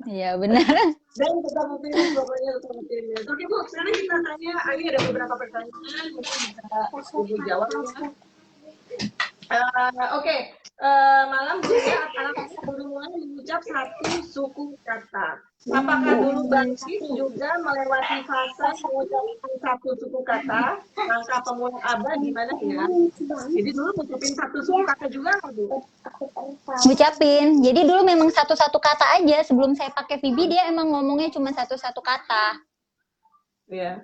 iya benar. Dan tetap optimis pokoknya tetap optimis. Oke Bu, sekarang kita tanya, ini ada beberapa pertanyaan, mungkin bisa Ibu jawab ya. Oke, malam juga anak-anak baru mulai mengucap satu suku kata. Apakah dulu Balkis juga melewati fase mengucapkan satu suku kata? Langkah pemula Abah gimana ya? Jadi dulu ngucapin satu suku kata juga nggak Bu? Ngucapin. Jadi dulu memang satu-satu kata aja. Sebelum saya pakai Vibi dia emang ngomongnya cuma satu-satu kata. Iya.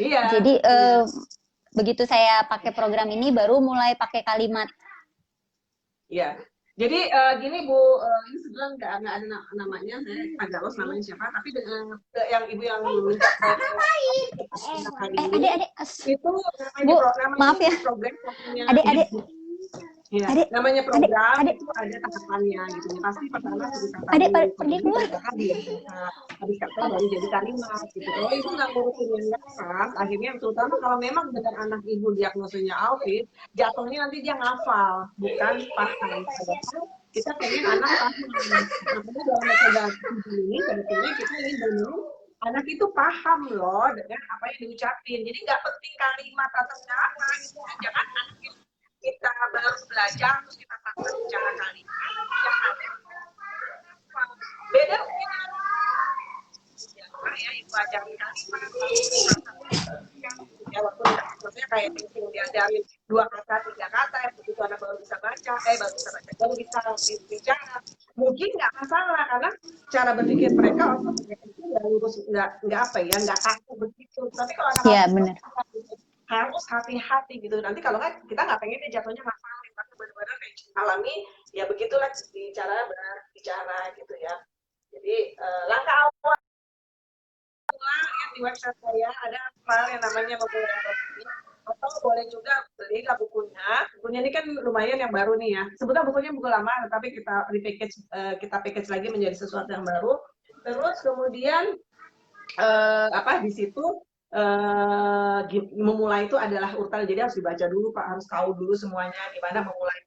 Iya. Jadi Iya. begitu saya pakai program ini baru mulai pakai kalimat. Iya. Jadi gini Bu, ini sebenarnya nggak ada namanya, saya agak los namanya siapa, tapi yang ibu yang Adik-adik. itu Bu, maaf ya. program Adik-adik. ya, Adik, namanya program adik. itu ada tahapannya gitu. Pasti pertama sudah kata Adik, dulu, pergi keluar. habis kata baru jadi kalimat gitu. Kalau ibu nggak ngurusin yang dasar, akhirnya terutama kalau memang dengan anak ibu diagnosanya autis, jatuhnya nanti dia ngafal, bukan paham. Padahal kita pengen anak paham. Makanya dalam metode ini sebetulnya kita ingin benar anak itu paham loh dengan apa yang diucapin. Jadi nggak penting kalimat atau apa gitu. Jangan anak kita baru belajar terus kita paksa bicara kalimat yang ada beda mungkin ya itu ajarin kalimat ya walaupun maksudnya kayak penting diajarin 2 kata 3 kata ya begitu anak baru bisa baca baru bisa bicara mungkin nggak masalah karena cara berpikir mereka itu nggak lurus nggak apa ya nggak kaku begitu tapi kalau anak Iya benar. harus hati-hati gitu nanti kalau kan kita nggak pengen dia jatuhnya ngafalin tapi benar-benar alami ya begitulah bicara gitu ya jadi langkah awal lihat di website saya ada file yang namanya memori. atau boleh juga belilah bukunya. Bukunya ini kan lumayan yang baru nih ya. Sebetulnya bukunya buku lama, tetapi kita package lagi menjadi sesuatu yang baru. Terus kemudian apa di situ memulai itu adalah urutan, jadi harus dibaca dulu Pak, harus tahu dulu semuanya gimana memulai.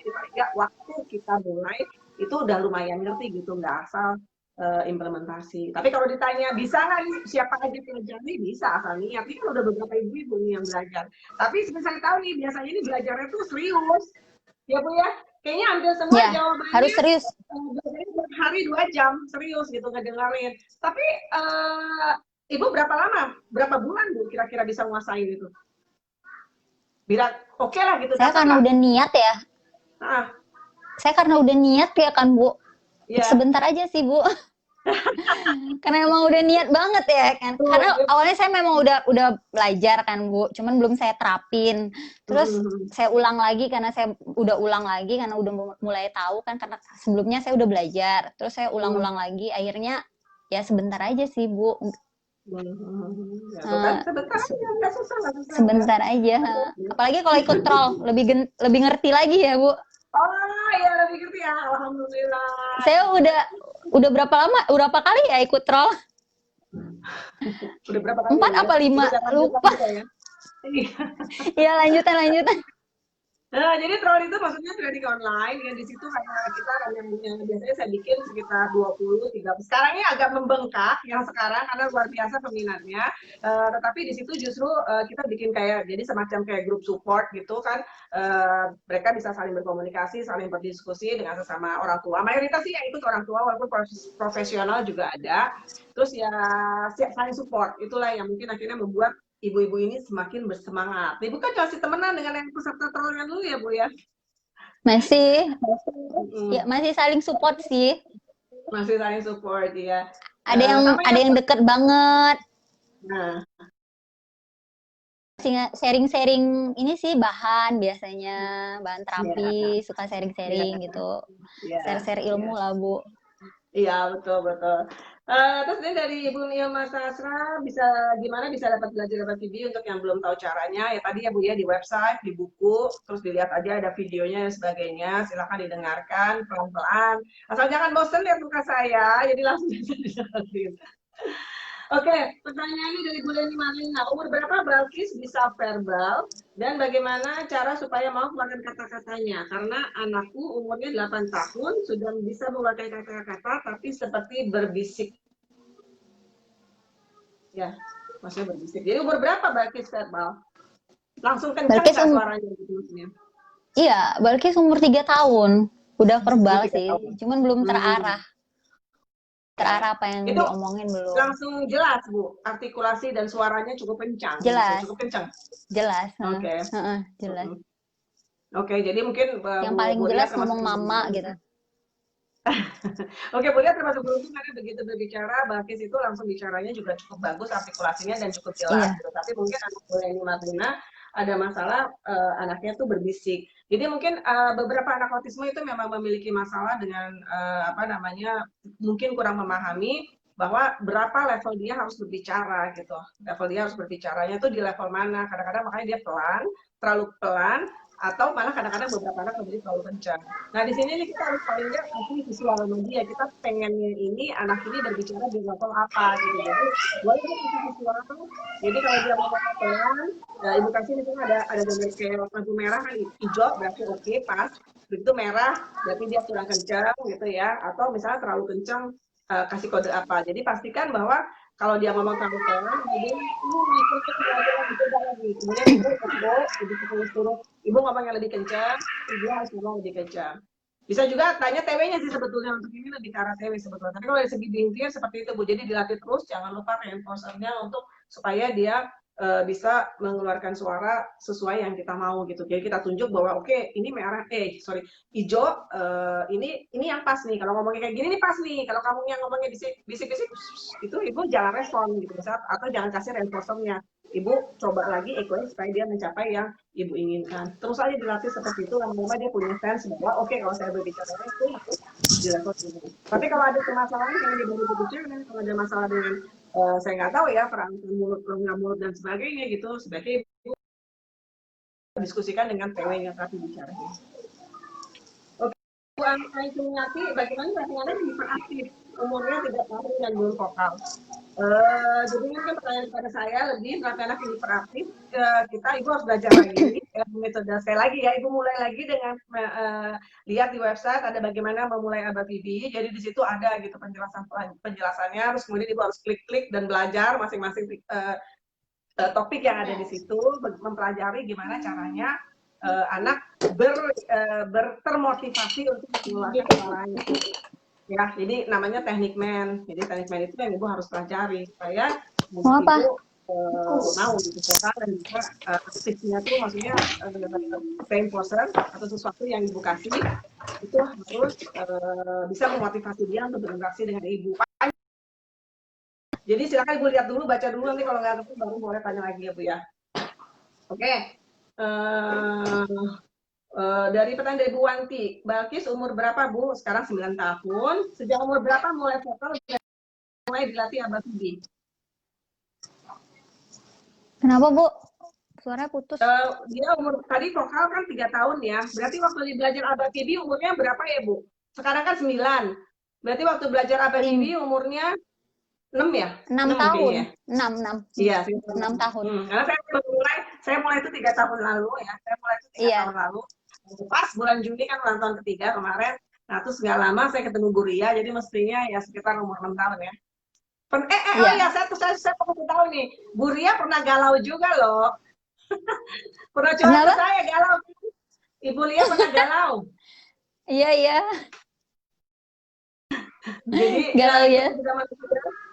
Jadi paling nggak waktu kita mulai itu udah lumayan ngerti gitu, nggak asal implementasi. Tapi kalau ditanya bisa nggak nih siapa aja pelajarnya, bisa asal niat. Ini kan udah beberapa ibu-ibu nih yang belajar. Tapi seperti saya tahu nih biasanya ini belajarnya tuh serius, ya Bu ya. Kayaknya hampir semua Ya, jawabannya harus serius. belajarnya hari 2 jam serius gitu ngedengerin. Tapi Ibu berapa lama, berapa bulan Bu kira-kira bisa nguasain itu? Bila oke lah gitu, Saya dapat karena lah. udah niat ya. Ah, Saya karena udah niat ya kan, Bu. ya. Sebentar aja sih, Bu. Karena emang udah niat banget ya kan. Karena awalnya saya memang udah belajar kan, Bu. Cuman belum saya terapin. Terus saya ulang lagi karena saya udah ulang lagi karena udah mulai tahu kan, karena sebelumnya saya udah belajar. Terus saya ulang-ulang lagi, akhirnya ya sebentar aja sih, Bu. Ya, tuh kan sebentar aja, nggak susah, nggak susah. Sebentar aja. Apalagi kalau ikut troll, lebih ngerti lagi ya, Bu. Oh iya lebih ngerti ya, alhamdulillah. Saya udah berapa lama, berapa kali ya ikut troll? Udah berapa kali 4 ya? apa 5? Udah Lupa. ya. Iya, lanjutan. Nah, jadi troll itu maksudnya trading online yang di situ karena kita yang biasanya saya bikin sekitar 20 30. Sekarang ini agak membengkak yang sekarang karena luar biasa peminatnya. Tetapi di situ justru kita bikin kayak jadi semacam kayak grup support gitu kan. Mereka bisa saling berkomunikasi, saling berdiskusi dengan sesama orang tua. Mayoritas sih yang ikut orang tua walaupun profesional juga ada. Terus ya saling support. Itulah yang mungkin akhirnya membuat ibu-ibu ini semakin bersemangat. Ibu kan masih temenan dengan yang peserta trollnya dulu ya Bu ya? Masih, ya masih saling support sih. Masih saling support ya. Ada yang deket banget. Nah, Sharing-sharing ini sih bahan biasanya, bahan terapi, suka sharing-sharing gitu. Share-share ilmu lah, Bu. Iya, betul betul. Terus ini dari Ibu Nia Mas Asra gimana bisa belajar video untuk yang belum tahu caranya ya tadi ya Bu ya di website, di buku, terus dilihat aja ada videonya dan sebagainya. Silakan didengarkan pelan-pelan. Asal jangan bosen lihat muka saya, jadi langsung bisa didengerin. Oke, pertanyaannya dari Bu Leni Marlina. Umur berapa Balkis bisa verbal dan bagaimana cara supaya mau mengeluarkan kata-katanya? Karena anakku umurnya 8 tahun sudah bisa mengeluarkan kata-kata tapi seperti berbisik. Ya, maksudnya berbisik. Jadi umur berapa Balkis verbal? Langsung kencang nggak suaranya gitu maksudnya? Iya, Balkis umur 3 tahun. Udah verbal sih, cuman belum terarah. Terarah apa yang itu diomongin belum. Langsung jelas Bu, artikulasi dan suaranya cukup kencang. Jelas. Cukup kencang. Jelas. Oke. Jelas. Oke, jadi mungkin yang paling jelas ngomong mama gitu. Oke, Bu Lia termasuk beruntung karena begitu berbicara, Balkis itu langsung bicaranya juga cukup bagus, artikulasinya dan cukup jelas. Gitu. Tapi mungkin anak Bu Leni Marlina ada masalah anaknya tuh berbisik. Jadi mungkin beberapa anak autisme itu memang memiliki masalah dengan mungkin kurang memahami bahwa berapa level dia harus berbicara gitu. Level dia harus berbicaranya tuh di level mana. Kadang-kadang makanya dia pelan, terlalu pelan, atau malah kadang-kadang beberapa anak menjadi terlalu kencang. Nah di sini nih kita harus paling nggak kasih visual sama dia. Kita pengennya ini anak ini berbicara di level apa gitu. Jadi boleh dia kasih visual. Jadi kalau dia mau pelan, ibu kasih misalnya ada gambar kayak lampu merah kan hijau berarti oke pas. Begitu merah berarti dia kurang kencang gitu ya. Atau misalnya terlalu kencang kasih kode apa. Jadi pastikan bahwa kalau dia ngomong terlalu pelan, kemudian dicoba lagi. Kemudian ibu suruh ibu ngomong yang lebih kencang, ibu harus ngomong lebih kencang. Bisa juga tanya TW-nya sih sebetulnya untuk ini lebih ke arah TW sebetulnya. Tapi kalau dari segi behavior seperti itu Bu, jadi dilatih terus, jangan lupa reinforcernya untuk supaya dia bisa mengeluarkan suara sesuai yang kita mau gitu. Jadi kita tunjuk bahwa oke, ini merah, hijau, ini yang pas nih. Kalau ngomongnya kayak gini nih pas nih. Kalau kamu yang ngomongnya bisik-bisik, itu ibu jangan respon gitu, atau jangan kasih reinforcernya. Ibu coba lagi ekonya supaya dia mencapai yang ibu inginkan. Terus aja dilatih seperti itu, lama-lama dia punya sense bahwa oke, kalau saya berbicara itu di level ini. Tapi kalau ada permasalahan yang dia baru berbicara, kalau ada masalah dengan saya nggak tahu ya perang mulut dan sebagainya gitu, sebaiknya diskusikan dengan PW yang tadi bicara. Oke, Bu Ainati, bagaimana bagaimana hiperaktif umurnya 3 tahun dan belum vokal? Jadi mungkin pertanyaan pada saya lebih anak-anak yang hiperaktif, kita ibu harus belajar lagi metode sekali lagi ya, ibu mulai lagi dengan lihat di website ada bagaimana memulai ABA-PB, jadi di situ ada gitu penjelasannya, terus kemudian ibu harus klik-klik dan belajar masing-masing topik yang ada di situ, mempelajari gimana caranya anak termotivasi untuk mengeluarkan suaranya. Ya, jadi namanya teknik men. Jadi teknik men itu yang ibu harus pelajari supaya ibu mau gitu vokal dan juga aktifnya tuh maksudnya pain person atau sesuatu yang ibu kasih itu harus bisa memotivasi dia untuk berinteraksi dengan ibu. Jadi silakan ibu lihat dulu, baca dulu, nanti kalau nggak ngerti baru boleh tanya lagi ya Bu ya. Oke. Dari pertanyaan dari Bu Wanti, Balkis umur berapa Bu? Sekarang 9 tahun. Sejak umur berapa mulai vokal mulai dilatih ABA-PB? Kenapa Bu? Suaranya putus. Dia umur tadi vokal kan 3 tahun ya. Berarti waktu belajar ABA-PB umurnya berapa ya Bu? Sekarang kan 9. Berarti waktu belajar ABA-PB umurnya 6 ya? 6 tahun. Ya? 6. Iya, 6 tahun. Karena saya mulai itu 3 tahun lalu ya. Saya mulai itu 3 tahun lalu. Pas bulan Juni kan ulang tahun ketiga kemarin. Nah, terus nggak lama saya ketemu Bu Ria, jadi mestinya ya sekitar umur 6 tahun ya. Oh ya, saya perlu tahu nih. Bu Ria pernah galau juga loh. Pernah curhat ke saya galau. Ibu Ria pernah galau. Iya. Jadi galau ya.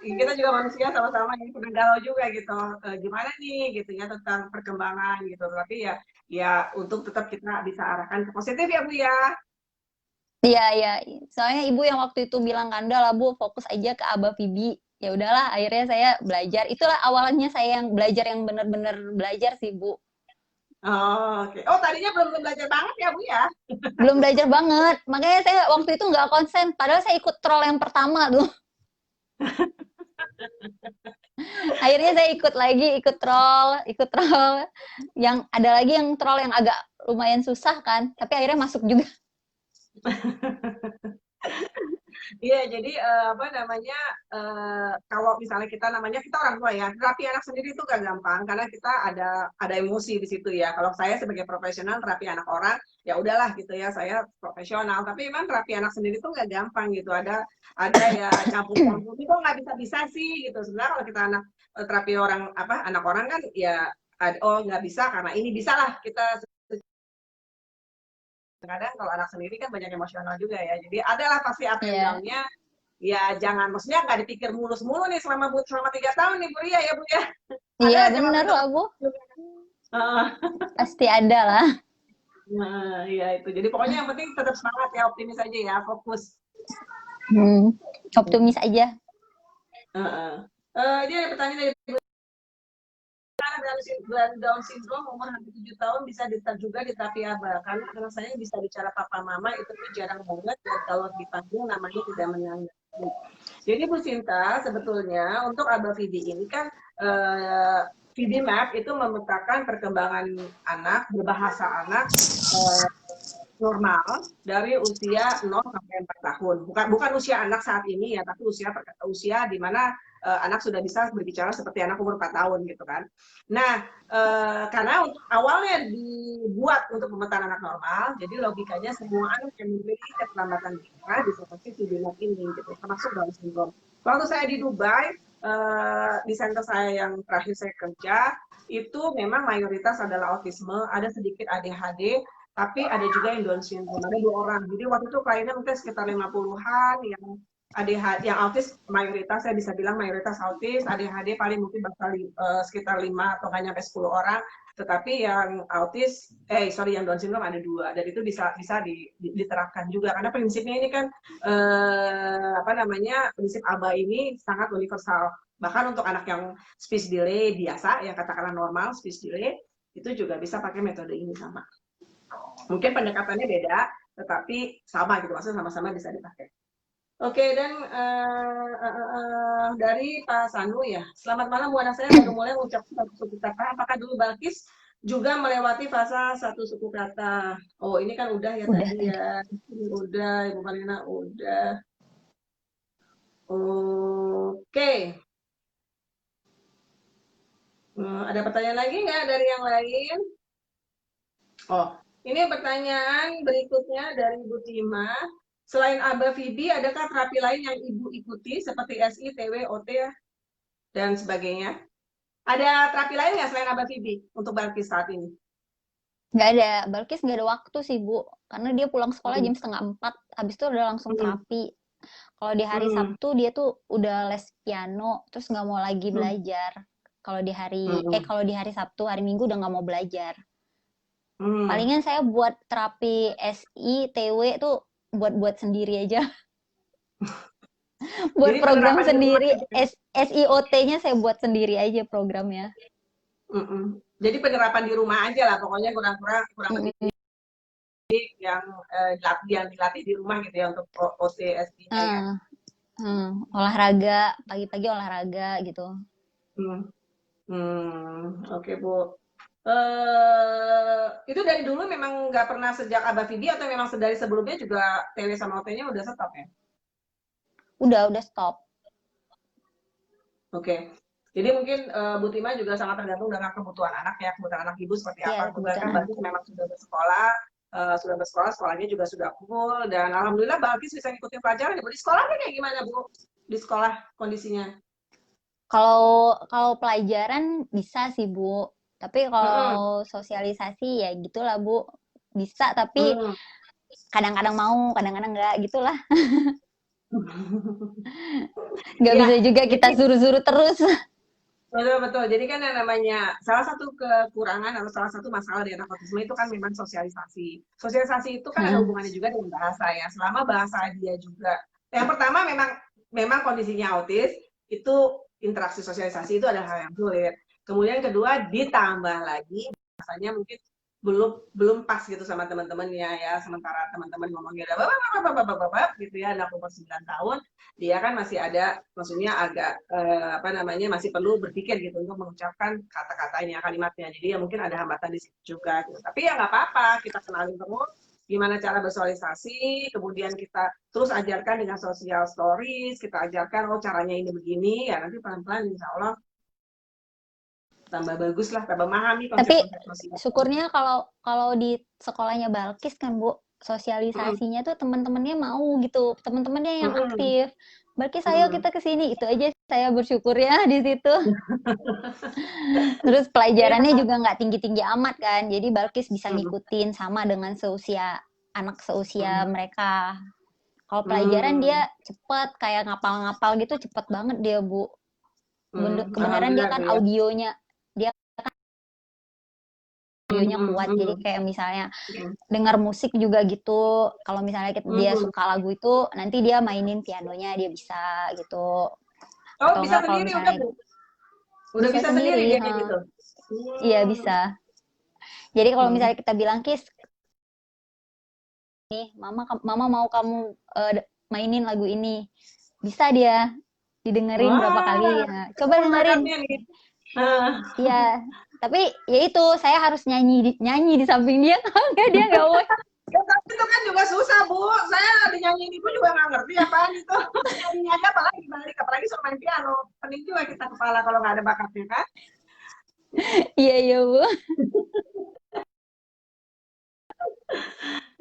Kita juga manusia sama-sama ini pernah galau juga gitu. Gimana nih gitu ya tentang perkembangan gitu. Tapi ya untuk tetap kita bisa arahkan ke positif ya Bu ya. Iya. Soalnya ibu yang waktu itu bilang kanda lah Bu, fokus aja ke ABA-PB. Ya udahlah, akhirnya saya belajar. Itulah awalnya saya yang belajar yang benar-benar belajar sih Bu. Oh, oke. Oh, tadinya belum belajar banget ya Bu ya? Belum belajar banget. Makanya saya waktu itu nggak konsen. Padahal saya ikut troll yang pertama tuh. Akhirnya saya ikut troll. Yang ada lagi yang troll yang agak lumayan susah kan. Tapi akhirnya masuk juga. Iya, jadi apa namanya kalau misalnya kita orang tua ya, terapi anak sendiri itu gak gampang karena kita ada emosi di situ ya. Kalau saya sebagai profesional terapi anak orang, ya udahlah gitu ya, saya profesional. Tapi memang terapi anak sendiri itu gak gampang gitu. Ada ya campur-campur. Itu nggak bisa sih gitu. Sebenarnya kalau kita terapi anak orang kan ya nggak bisa karena ini bisa lah kita. Kadang kalau anak sendiri kan banyak emosional juga ya, jadi adalah pasti up and down-nya. Ya jangan, maksudnya nggak dipikir mulus-mulu nih selama 3 tahun nih Bu Ria ya Bu ya. Iya benar lah Bu. Pasti ada lah. Nah ya itu, jadi pokoknya yang penting tetap semangat ya, optimis aja ya, fokus. Optimis aja. Ini ada pertanyaan dari Down syndrome umur hampir 7 tahun bisa juga di terapi ABA karena anak saya bisa bicara papa mama itu jarang banget dan kalau dipanggil namanya tidak menanggapi. Jadi Bu Sinta sebetulnya untuk ABA-PB ini kan PB Map itu memetakan perkembangan anak, berbahasa anak normal dari usia 0 sampai 4 tahun. Bukan usia anak saat ini ya, tapi usia di mana anak sudah bisa berbicara seperti anak umur 4 tahun gitu kan. Nah, karena awalnya dibuat untuk pemetaan anak normal, jadi logikanya semua anak yang memiliki keterlambatan bicara disebut PB-MAP ini gitu, termasuk Down syndrome. Waktu saya di Dubai, di center saya yang terakhir saya kerja, itu memang mayoritas adalah autisme, ada sedikit ADHD, tapi ada juga yang Down syndrome, ada 2 orang. Jadi waktu itu kliennya mungkin sekitar 50-an yang ADHD, yang autis mayoritas, saya bisa bilang mayoritas autis, ADHD paling mungkin bakal sekitar 5 atau nggak nyampe 10 orang, tetapi yang yang Down syndrome ada 2, dan itu bisa diterapkan juga, karena prinsipnya ini kan prinsip ABA ini sangat universal, bahkan untuk anak yang speech delay biasa, yang katakanlah normal speech delay, itu juga bisa pakai metode ini sama. Mungkin pendekatannya beda, tetapi sama gitu, maksudnya sama-sama bisa dipakai. Oke, dan dari Pak Sanu ya, selamat malam Bu, anak saya baru mulai mengucapkan satu kata. Apakah dulu Balkis juga melewati fase satu suku kata. Oh, ini kan udah ya Udah tadi tadi. ya. Ini udah, Ibu Marina udah. Oke. Ada pertanyaan lagi nggak dari yang lain? Oh, ini pertanyaan berikutnya dari Ibu Tima. Selain Aba Fibi, adakah terapi lain yang Ibu ikuti seperti SI, TW, OT, dan sebagainya? Ada terapi lain nggak selain Aba Fibi untuk Balkis saat ini? Nggak ada, Balkis nggak ada waktu sih, Bu. Karena dia pulang sekolah Hmm. jam setengah 4, habis itu udah langsung Hmm. terapi. Kalau di hari Hmm. Sabtu dia tuh udah les piano, terus nggak mau lagi Hmm. belajar. Hmm. Kalau di hari Sabtu, hari Minggu udah nggak mau belajar. Hmm. Palingan saya buat terapi SI, TW tuh buat sendiri aja. Jadi Buat program penerapan di rumah sendiri, aja. SIOT-nya saya buat sendiri aja programnya. Mm-mm. Jadi penerapan di rumah aja lah, pokoknya kurang lebih Mm-mm. yang dilatih di rumah gitu ya untuk OTSI-nya ya. Olahraga, pagi-pagi olahraga gitu. Hmm. Oke Bu. Itu dari dulu memang nggak pernah sejak Abah Fidi atau memang dari sebelumnya juga TW sama OT-nya udah stop ya? Udah stop. Oke. Jadi mungkin Bu Tima juga sangat tergantung dengan kebutuhan anak ya, kebutuhan anak ibu seperti Iya, apa. Kebetulan kebutuhan kan anak. Balkis memang sudah bersekolah, sekolahnya juga sudah full, dan alhamdulillah Balkis bisa ngikutin pelajaran. Di sekolahnya kayak gimana Bu? Di sekolah kondisinya? Kalau kalau pelajaran bisa sih, Bu. Tapi Mm-mm. kalau sosialisasi ya gitulah, Bu. Bisa, tapi Hmm. kadang-kadang mau, kadang-kadang enggak gitulah. Nggak Iya, bisa juga kita jadi suruh-suruh terus. betul betul. Jadi kan yang namanya salah satu kekurangan atau salah satu masalah dari anak autisme itu kan memang sosialisasi. Sosialisasi itu kan ada hubungannya juga dengan bahasa ya. Selama bahasa dia juga. Yang pertama memang kondisinya autis itu interaksi sosialisasi itu adalah hal yang sulit. Kemudian kedua ditambah lagi bahasanya mungkin belum belum pas gitu sama teman-temannya ya. Sementara teman-teman ngomongnya udah bapak gitu ya, anak umur 9 tahun, dia kan masih ada, maksudnya agak apa namanya, masih perlu berpikir gitu untuk mengucapkan kata-katanya, kalimatnya. Jadi ya mungkin ada hambatan di situ juga gitu. Tapi ya nggak apa-apa, kita kenalin terus gimana cara bersosialisasi, kemudian kita terus ajarkan dengan social stories, kita ajarkan oh caranya ini begini, ya nanti pelan-pelan insya Allah tambah bagus lah, tambah memahami Tapi konsep-konsep sosial. syukurnya kalau kalau di sekolahnya Balkis kan, Bu, Mm-mm. sosialisasinya tuh teman-temannya mau gitu, teman-temannya yang Mm-mm. aktif. Balkis, ayo Mm-mm. kita ke sini. Itu aja saya bersyukur ya di situ. Terus pelajarannya Iya. juga nggak tinggi-tinggi amat kan, jadi Balkis bisa Mm-mm. ngikutin sama dengan anak seusia Mm-mm. mereka. Kalau pelajaran Mm. dia cepet, kayak ngapal-ngapal gitu cepet banget dia, Bu. Kebenaran dia Alhamdulillah kan tuh ya. audionya kuat, jadi Mm-mm. kayak misalnya Mm-mm. dengar musik juga gitu. Kalau misalnya dia Mm-mm. suka lagu itu, nanti dia mainin pianonya dia bisa gitu. Oh, Atau bisa enggak kalau sendiri udah, misalnya Bu? Udah bisa bisa sendiri sendiri, dia kayak ha. gitu? Iya Hmm. bisa. Jadi kalau Hmm. misalnya kita bilang, Kis, nih, mama mau kamu mainin lagu ini. Bisa dia didengerin berapa kali. Wah, Nah, coba keren dengerin. bakatnya nih. Ah. Iya. Tapi ya itu saya harus nyanyi di samping dia. Kalau enggak dia nggak mau. Ya, tapi itu kan juga susah, Bu. Saya dinyanyiin Ibu juga nggak ngerti apaan itu. Nyanyinya aja apalagi balik, apalagi suruh main piano. Pening juga kita kepala kalau nggak ada bakatnya kan. Iya iya Bu.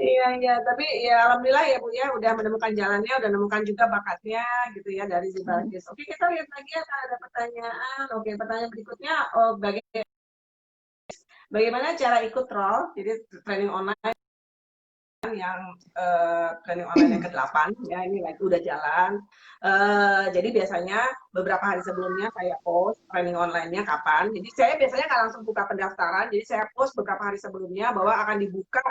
Iya, iya. Tapi ya alhamdulillah ya Bu ya, udah menemukan jalannya, udah menemukan juga bakatnya gitu ya dari si Balkis. Oke, kita lihat lagi ya kalau ada pertanyaan. Oke, pertanyaan berikutnya, oh, bagaimana cara ikut roll, jadi training online yang training online yang ke-8 ya, ini udah jalan. Jadi biasanya beberapa hari sebelumnya saya post training online-nya kapan. Jadi saya biasanya nggak langsung buka pendaftaran, jadi saya post beberapa hari sebelumnya bahwa akan dibuka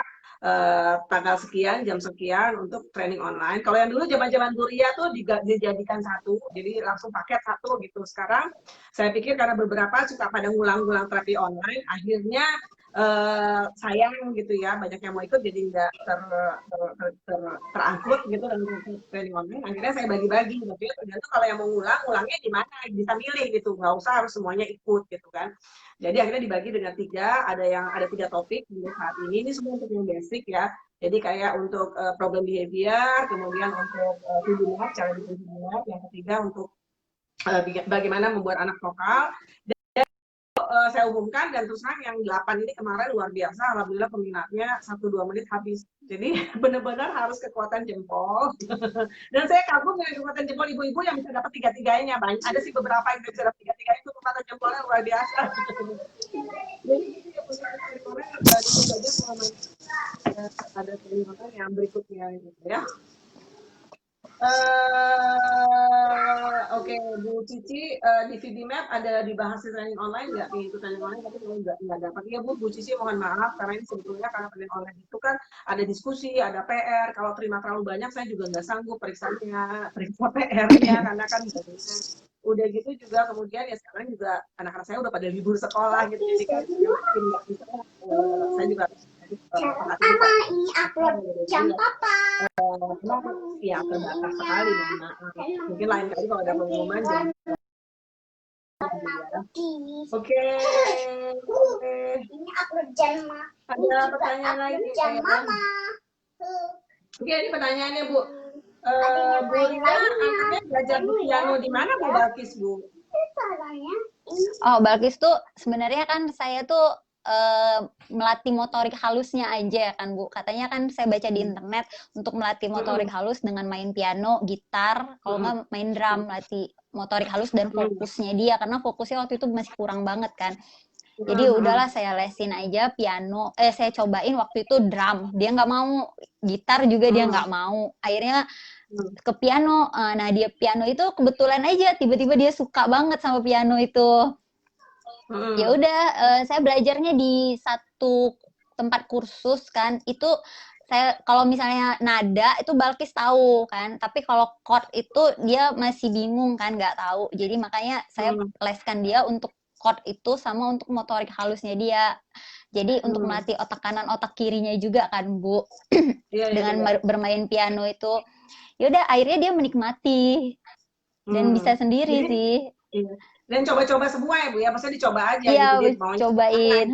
tanggal sekian, jam sekian untuk training online. Kalau yang dulu zaman-zaman Duria tuh dijadikan satu, jadi langsung paket satu gitu. Sekarang saya pikir karena beberapa suka pada ngulang-ngulang terapi online, akhirnya sayang gitu ya, banyak yang mau ikut jadi nggak terangkut gitu dan training online. Akhirnya saya bagi-bagi, tapi tergantung kalau yang mau ngulang, ngulangnya di mana, bisa milih gitu, nggak usah harus semuanya ikut gitu kan. Jadi akhirnya dibagi dengan tiga, ada 3 topik di saat ini semua untuk yang basic ya. Jadi kayak untuk problem behavior, kemudian untuk video cara bikin video, yang ketiga untuk bagaimana membuat anak vokal. Saya umumkan dan terus terang yang 8 ini kemarin luar biasa, alhamdulillah peminatnya 1-2 menit habis. Jadi benar-benar harus kekuatan jempol. Dan saya kagum dengan kekuatan jempol ibu-ibu yang bisa dapat tiga-tiganya. Banyak ada sih beberapa yang bisa dapat tiga-tiganya, itu kekuatan jempolnya luar biasa. Jadi ini yang punya Korea itu saja pengalaman ada peminatan yang berikutnya gitu ya. Oke, Bu Cici, di VidiMap ada dibahas di training online nggak? Itu training online tapi kalau nggak dapat. Ya Bu Cici mohon maaf karena ini sebetulnya karena training online itu kan ada diskusi, ada PR. Kalau terima terlalu banyak saya juga nggak sanggup periksa PR-nya karena kan udah gitu juga kemudian ya sekarang juga anak-anak saya udah pada libur sekolah gitu jadi kan mungkin nggak bisa. Saya juga Papa, ini upload jam Papa. Ya terbatas sekali mohon maaf. Mungkin lain kali kalau ada pengumuman jam. Oke. Ini upload jam Ada pertanyaan lagi? Jam Mama. Oke, ini pertanyaannya Bu. Bu Rina, anaknya belajar piano di mana Bu Balkis Bu? Oh, Balkis tuh sebenarnya kan saya tuh melatih motorik halusnya aja kan Bu. Katanya kan saya baca di internet untuk melatih motorik halus dengan main piano, gitar, kalau nggak main drum, melatih motorik halus dan fokusnya dia karena fokusnya waktu itu masih kurang banget kan. Jadi udahlah saya lesin aja piano, saya cobain waktu itu drum, dia nggak mau, gitar juga dia nggak mau. Akhirnya ke piano, nah dia piano itu kebetulan aja tiba-tiba dia suka banget sama piano itu. Ya udah, saya belajarnya di satu tempat kursus kan, itu saya kalau misalnya nada itu Balkis tahu kan, tapi kalau chord itu dia masih bingung kan, nggak tahu. Jadi makanya saya leskan dia untuk chord itu sama untuk motorik halusnya dia. Jadi untuk melatih otak kanan, otak kirinya juga kan Bu, dengan bermain piano itu. Ya udah akhirnya dia menikmati dan bisa sendiri sih. Dan coba-coba semua ya Bu ya, maksudnya dicoba aja iya, gitu. Iya, cobain.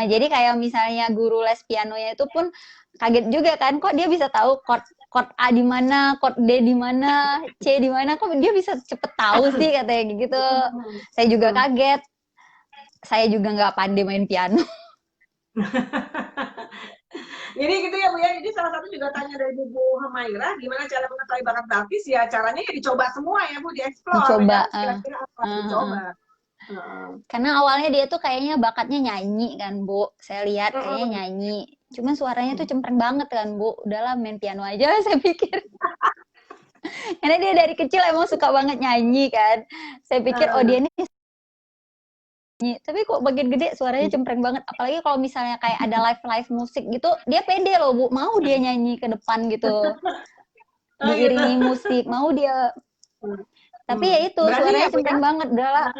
Jadi kayak misalnya guru les pianonya itu pun kaget juga kan, kok dia bisa tahu chord A di mana, chord D di mana, C di mana, kok dia bisa cepet tahu sih katanya gitu. Saya juga kaget. Saya juga nggak pandai main piano. Jadi gitu ya Bu ya, jadi salah satu juga tanya dari Bu Hamaira, gimana cara mengetahui bakat Balkis, ya caranya ya dicoba semua ya Bu, dieksplor. Dicoba. Ya, kira-kira apa, dicoba. Karena awalnya dia tuh kayaknya bakatnya nyanyi kan Bu, saya lihat kayaknya nyanyi. Cuman suaranya tuh cempreng banget kan Bu, udahlah main piano aja saya pikir. Karena dia dari kecil emang suka banget nyanyi kan. Saya pikir oh dia ini tapi kok bagian gede suaranya cempreng banget, apalagi kalau misalnya kayak ada live musik gitu dia pede loh Bu, mau dia nyanyi ke depan gitu diiringi musik, mau dia. Tapi ya itu suaranya cempreng banget, udahlah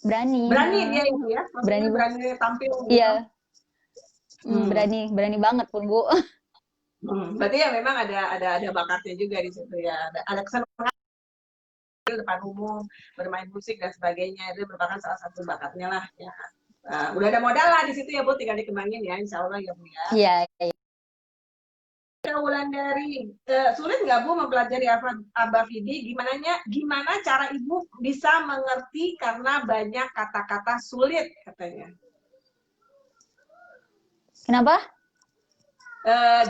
berani dia itu ya, berani tampil gitu. Iya, berani banget pun Bu. Berarti ya memang ada bakatnya juga di situ ya, ada kesenangan depan umum, bermain musik dan sebagainya, itu merupakan salah satu bakatnya lah ya. Udah ada modal lah di situ ya Bu, tinggal dikembangin ya, insya Allah ya Bu ya. Iya. Wulandari, sulit nggak Bu mempelajari Abah Vidi? Gimana cara Ibu bisa mengerti karena banyak kata-kata sulit katanya? Kenapa?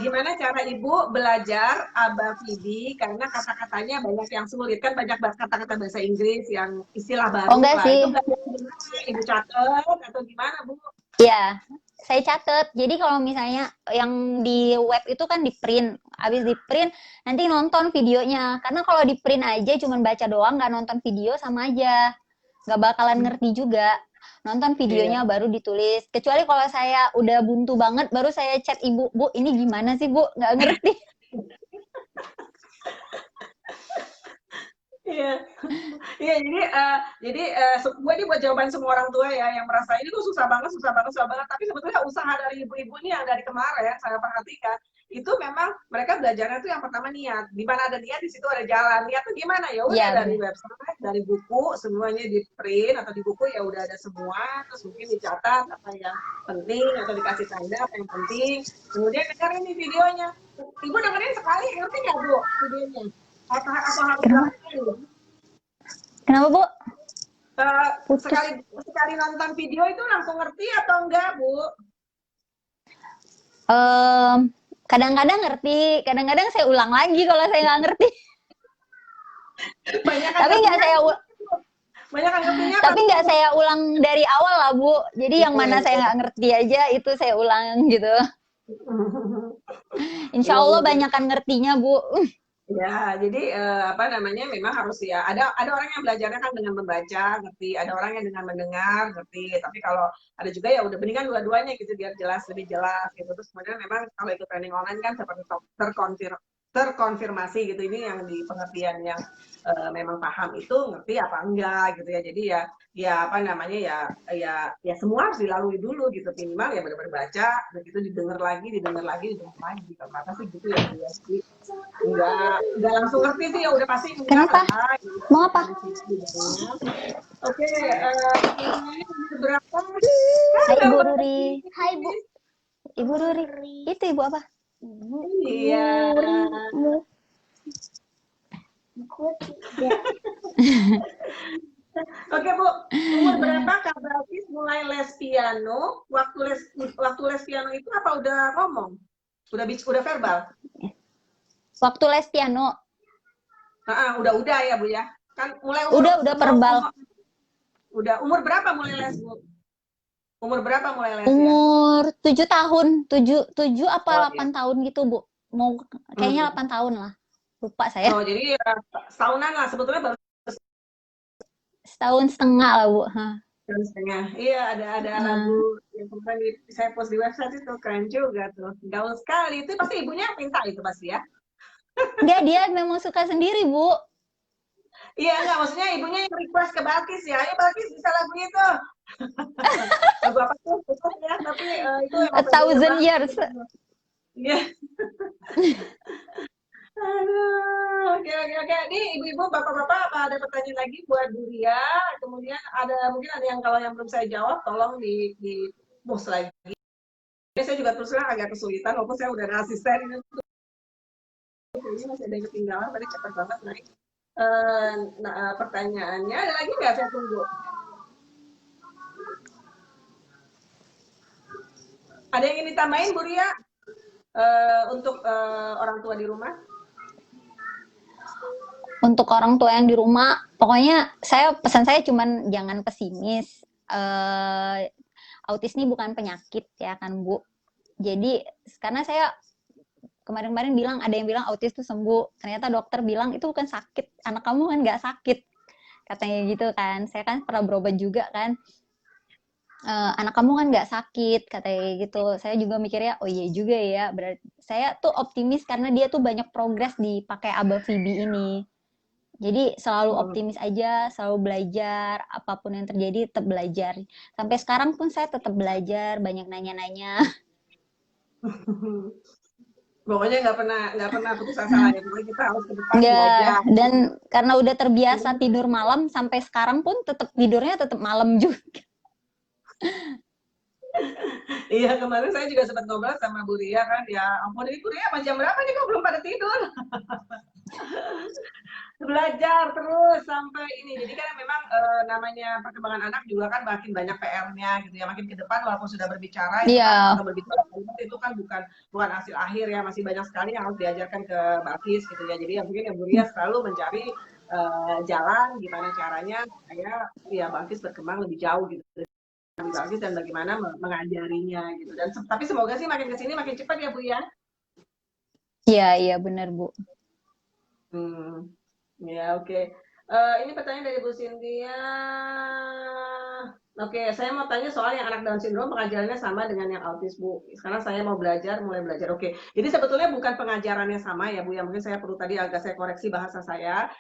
Gimana cara Ibu belajar Abah Vidi karena kata-katanya banyak yang sulit, kan banyak kata-kata bahasa Inggris yang istilah baru. Oh enggak sih. Ibu catat atau gimana Bu? Iya, saya catat. Jadi kalau misalnya yang di web itu kan di print, habis di print nanti nonton videonya. Karena kalau di print aja cuman baca doang, nggak nonton video sama aja, nggak bakalan ngerti juga. Nonton videonya baru ditulis. Kecuali kalau saya udah buntu banget, baru saya chat ibu, Bu ini gimana sih Bu? Nggak ngerti. Iya. Iya, gue ini buat jawaban semua orang tua ya yang merasa ini tuh susah banget, susah banget, susah banget. Tapi sebetulnya usaha dari ibu-ibu ini yang dari kemarin saya perhatikan itu memang mereka belajarnya tuh yang pertama niat. Di mana ada niat di situ ada jalan. Niat tuh gimana ya? Udah Iya, dari benar. website, dari buku, semuanya di print atau di buku ya udah ada semua. Terus mungkin dicatat apa yang penting atau dikasih tanda apa yang penting. Kemudian dengerin nih videonya. Ibu dengerin sekali, ngerti nggak Bu videonya? Apa harus Kenapa? berapa kali? Kenapa, Bu? Sekali Putus. sekali nonton video itu langsung ngerti atau enggak, Bu? Em, kadang-kadang ngerti, kadang-kadang saya ulang lagi kalau saya nggak ngerti. Banyak kan Tapi nggak ngertinya, saya banyak kan ngertinya apa tapi Bu? nggak saya ulang dari awal lah, Bu. Jadi yang mana saya Oke. nggak ngerti aja itu saya ulang gitu. Insya Iya, Allah Bu. banyakan ngertinya, Bu. Ya, jadi apa namanya memang harus ya ada orang yang belajarnya kan dengan membaca, ngerti, ada orang yang dengan mendengar, ngerti. Tapi kalau ada juga ya udah mendingan dua-duanya gitu biar jelas lebih jelas gitu. Terus kemudian memang kalau ikut training online kan seperti terkonfirmasi gitu ini yang di pengertian yang memang paham itu ngerti apa enggak gitu ya. Jadi ya apa namanya ya semua harus dilalui dulu gitu minimal ya benar-benar baca begitu didengar lagi kalau kata sih gitu ya Bu ya. Jadi enggak langsung ngerti sih ya udah pasti enggak Kenapa? lah gitu. Mau apa? Dari sisi videonya. Oke, pertanyaannya berapa? Hai Ada Ibu berapa Ruri. Hai Bu Ibu Ruri. Ruri. Itu Ibu apa? Iya. Aku tidak. Oke Bu, umur berapa Kak Balkis mulai les piano? Waktu les piano itu apa udah ngomong? Udah verbal? Waktu les piano. Udah ya Bu ya. Kan mulai umur Udah verbal. udah umur berapa mulai les Bu? Umur berapa mulai les ya? Umur 7 tahun. 7 apa Oh, 8 iya. tahun gitu, Bu. Mau kayaknya 8 tahun lah. Lupa saya. Oh, jadi setahunan lah sebetulnya baru Setahun setengah lah, Bu. jam setengah. Iya, ada lagu yang kemarin saya post di website itu keren juga tuh. Gaul sekali. Itu pasti ibunya minta itu pasti ya. Enggak, dia memang suka sendiri, Bu. Iya, enggak maksudnya ibunya yang request ke Balkis ya. Ayo Balkis bisa lagu itu. Lagu apa tuh? Betul ya, tapi itu A emang pengennya thousand banget. years. Iya. Aduh, oke. Nih ibu-ibu, bapak-bapak, apa ada pertanyaan lagi buat Buria? Kemudian mungkin ada yang kalau yang belum saya jawab, tolong di post lagi. Ini saya juga terus terang agak kesulitan, walaupun saya udah ada asisten ini kayaknya masih ada yang ketinggalan, tadi cepat banget naik. Pertanyaannya ada lagi nggak? Saya tunggu. Ada yang ingin ditambahin, Bu Ria, untuk orang tua di rumah? Untuk orang tua yang di rumah, pokoknya pesan saya cuman jangan pesimis. Autis ini bukan penyakit ya kan, Bu. Jadi karena saya kemarin-kemarin bilang ada yang bilang autis itu sembuh, ternyata dokter bilang itu bukan sakit, anak kamu kan nggak sakit, katanya gitu kan. Saya kan pernah berobat juga kan, anak kamu kan nggak sakit, katanya gitu. Saya juga mikirnya oh iya juga ya, berarti saya tuh optimis karena dia tuh banyak progres di pakai ABA-VIBI ini. Jadi selalu optimis aja, selalu belajar, apapun yang terjadi tetap belajar. Sampai sekarang pun saya tetap belajar, banyak nanya-nanya. Pokoknya nggak pernah putus asa lah ya. Pokoknya kita harus ke depan Nggak, belajar. dan karena udah terbiasa tidur malam, sampai sekarang pun tetap tidurnya tetap malam juga. Iya, kemarin saya juga sempat ngobrol sama Bu Ria kan, ya ampun ini Bu Ria jam berapa nih kok belum pada tidur? Belajar terus sampai ini. Jadi kan memang namanya perkembangan anak juga kan makin banyak PR-nya gitu ya. Makin ke depan walaupun sudah berbicara itu kan Iya, atau berbicara itu kan bukan hasil akhir ya, masih banyak sekali yang harus diajarkan ke Balkis gitu ya. Jadi ya mungkin yang Bu Ria selalu mencari jalan gimana caranya supaya ya Balkis berkembang lebih jauh gitu. Bagus dan bagaimana mengajarinya gitu dan tapi semoga sih makin kesini makin cepat ya Bu ya. iya benar Bu. Ya oke. Ini pertanyaan dari Bu Cynthia. Oke, saya mau tanya soal yang anak Down syndrome pengajarannya sama dengan yang autis, Bu. Sekarang saya mau mulai belajar. Oke, jadi sebetulnya bukan pengajarannya sama ya, Bu. Ya mungkin saya perlu tadi agak saya koreksi bahasa saya.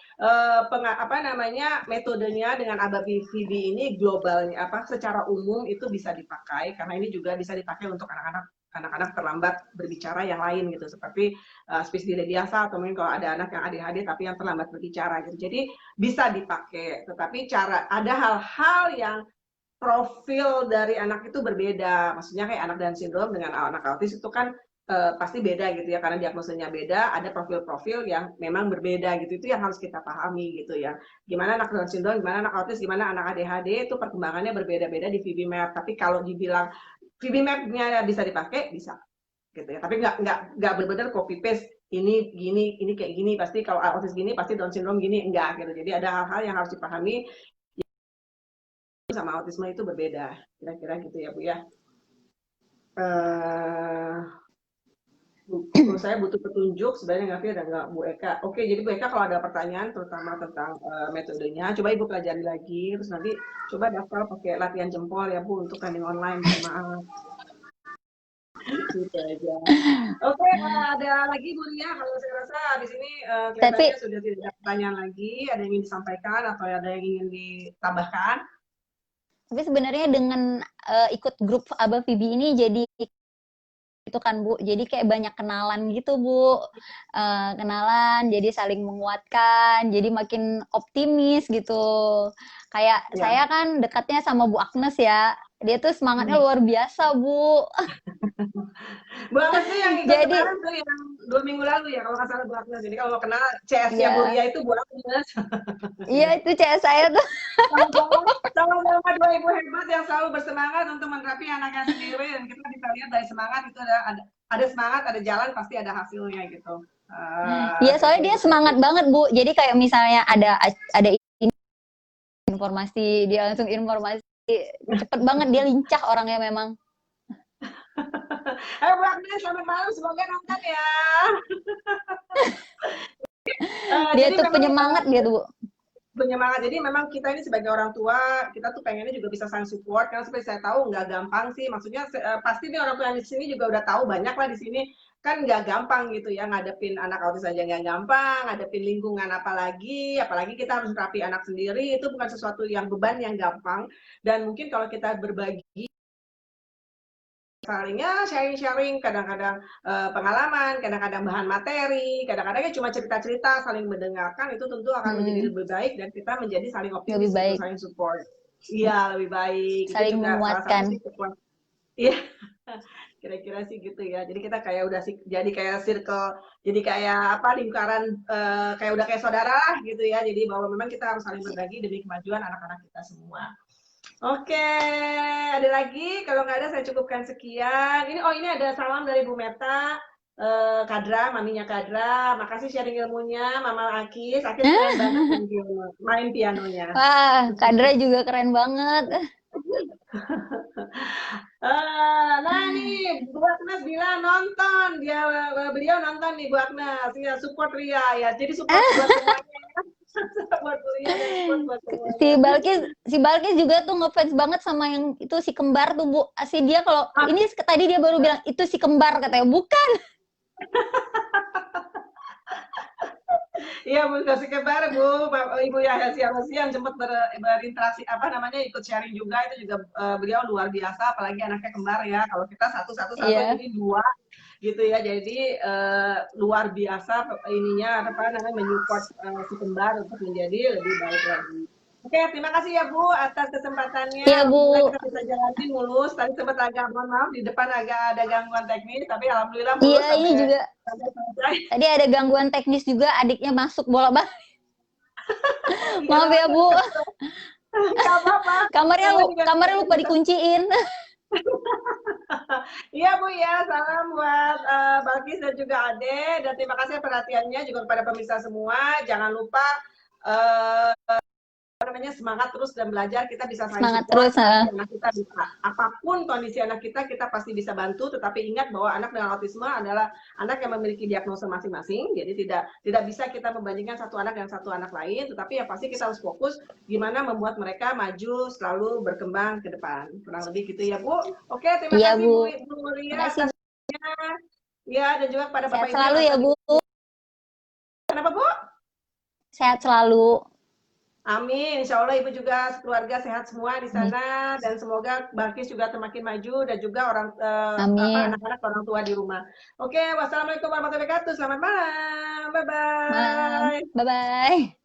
Apa namanya metodenya dengan ABA PVB ini globalnya apa secara umum itu bisa dipakai karena ini juga bisa dipakai untuk anak-anak terlambat berbicara yang lain gitu seperti speech delay biasa atau mungkin kalau ada anak yang ADHD tapi yang terlambat berbicara gitu. Jadi bisa dipakai, tetapi ada hal-hal yang profil dari anak itu berbeda. Maksudnya kayak anak Down syndrome dengan anak autis itu kan pasti beda gitu ya karena diagnosanya beda, ada profil-profil yang memang berbeda gitu. Itu yang harus kita pahami gitu ya. Gimana anak Down syndrome, gimana anak autis, gimana anak ADHD itu perkembangannya berbeda-beda di VB-MAP. Tapi kalau dibilang VB-MAP-nya bisa dipakai, bisa gitu ya. Tapi nggak benar-benar copy paste ini gini, ini kayak gini, pasti kalau autis gini, pasti Down syndrome gini, enggak gitu. Jadi ada hal-hal yang harus dipahami sama autisme itu berbeda, kira-kira gitu ya Bu ya. Saya butuh petunjuk, sebenarnya ngerti ada nggak Bu Eka? Oke, jadi Bu Eka kalau ada pertanyaan terutama tentang metodenya, coba Ibu pelajari lagi, terus nanti coba daftar pakai latihan jempol ya Bu untuk training online, maaf. Gitu aja. Oke, ada lagi Bu Ria, kalau saya rasa di sini kelihatannya sudah tidak ada pertanyaan lagi, ada yang ingin disampaikan atau ada yang ingin ditambahkan? Tapi sebenarnya dengan ikut grup ABA PB ini jadi itu kan Bu, jadi kayak banyak kenalan gitu Bu, kenalan, jadi saling menguatkan, jadi makin optimis gitu. Kayak Ya. saya kan dekatnya sama Bu Agnes ya, dia tuh semangatnya luar biasa Bu. Bu Agnes tuh yang ikut Jadi, kemarin tuh yang 2 minggu lalu ya kalau nggak salah Bu Agnes. Jadi kalau mau kenal CS-nya Bu ya, Ria itu Bu Agnes. iya itu CS saya tuh. Sama-sama dua ibu hebat yang selalu bersemangat untuk menerapi anaknya sendiri dan kita bisa lihat dari semangat itu ada semangat, ada jalan pasti ada hasilnya gitu. Iya, soalnya dia semangat banget Bu. Jadi kayak misalnya ada informasi, dia langsung informasi cepet banget, dia lincah orangnya memang. Bu Agnes, selamat malam, semoga nonton ya. Dia Jadi tuh memang penyemangat dia tuh Bu. penyemangat. Jadi memang kita ini sebagai orang tua, kita tuh pengennya juga bisa saling support karena seperti saya tahu nggak gampang sih. Maksudnya pasti nih orang tua yang di sini juga udah tahu banyak lah di sini kan nggak gampang gitu ya ngadepin anak autis aja nggak gampang, ngadepin lingkungan apalagi kita harus terapi anak sendiri itu bukan sesuatu yang beban yang gampang dan mungkin kalau kita berbagi salingnya sharing-sharing kadang-kadang pengalaman, kadang-kadang bahan materi, kadang-kadang cuma cerita-cerita, saling mendengarkan itu tentu akan menjadi lebih baik dan kita menjadi saling optimis, Lebih baik. gitu, saling support. Iya, lebih baik. Saling itu juga menguatkan. salah satu iya, kira-kira sih gitu ya. Jadi kita kayak udah jadi kayak circle, jadi kayak apa lingkaran kayak udah kayak saudara gitu ya. Jadi bahwa memang kita harus saling berbagi demi kemajuan anak-anak kita semua. Oke, ada lagi? Kalau nggak ada, saya cukupkan sekian. Ini ada salam dari Bu Meta, Kadra, maminya Kadra. Makasih sharing ilmunya, Mama Akis. Akis keren banget main pianonya. Wah, Kadra juga keren banget. Nah nih, Bu Agnes bilang nonton. Beliau nonton nih Bu Agnes. Ya, support Ria ya. Jadi support buat semuanya. Support Ria dan support buat semuanya. Si Balkis juga tuh ngefans banget sama yang itu si kembar tuh Bu. Si dia kalau ini tadi dia baru bilang itu si kembar katanya, bukan. Iya Bu, kasih kabar Bu, Ibu Yahya Siang sempat berinteraksi apa namanya ikut sharing juga itu juga beliau luar biasa apalagi anaknya kembar ya. Kalau kita satu Iya. ini dua gitu ya. Jadi luar biasa ininya apa namanya menyupport si kembar untuk menjadi lebih baik lagi. Oke, terima kasih ya Bu atas kesempatannya. Iya Bu. Alhamdulillah kita bisa jalanin mulus. Tadi sempat agak mohon maaf di depan agak ada gangguan teknis, tapi alhamdulillah mulus Iya, ini juga. Tadi ada gangguan teknis juga, adiknya masuk bolak-balik. Maaf ya Bu. Gak apa-apa. Kamarnya lupa dikunciin. Iya Bu ya, salam buat Balkis dan juga Ade dan terima kasih perhatiannya juga kepada pemirsa semua. Jangan lupa namanya, semangat terus dan belajar. Kita bisa saling Semangat support, terus. anak kita bisa apapun kondisi anak kita pasti bisa bantu. Tetapi ingat bahwa anak dengan autisme adalah anak yang memiliki diagnosa masing-masing. Jadi tidak bisa kita membandingkan satu anak dengan satu anak lain. Tetapi yang pasti kita harus fokus gimana membuat mereka maju selalu berkembang ke depan. Kurang lebih gitu ya Bu. Oke, terima Iya, kasih Bu. Bu Ria Terima kasih, atas ya, dan juga kepada Sehat Bapak Ibu selalu yang ya, akan. Bu. Kenapa Bu? Sehat selalu. Amin, insya Allah Ibu juga keluarga sehat semua di sana, dan semoga Balkis juga semakin maju dan juga Amin. anak-anak orang tua di rumah. Oke, wassalamualaikum warahmatullahi wabarakatuh. Selamat malam, bye Malam. bye. Bye-bye.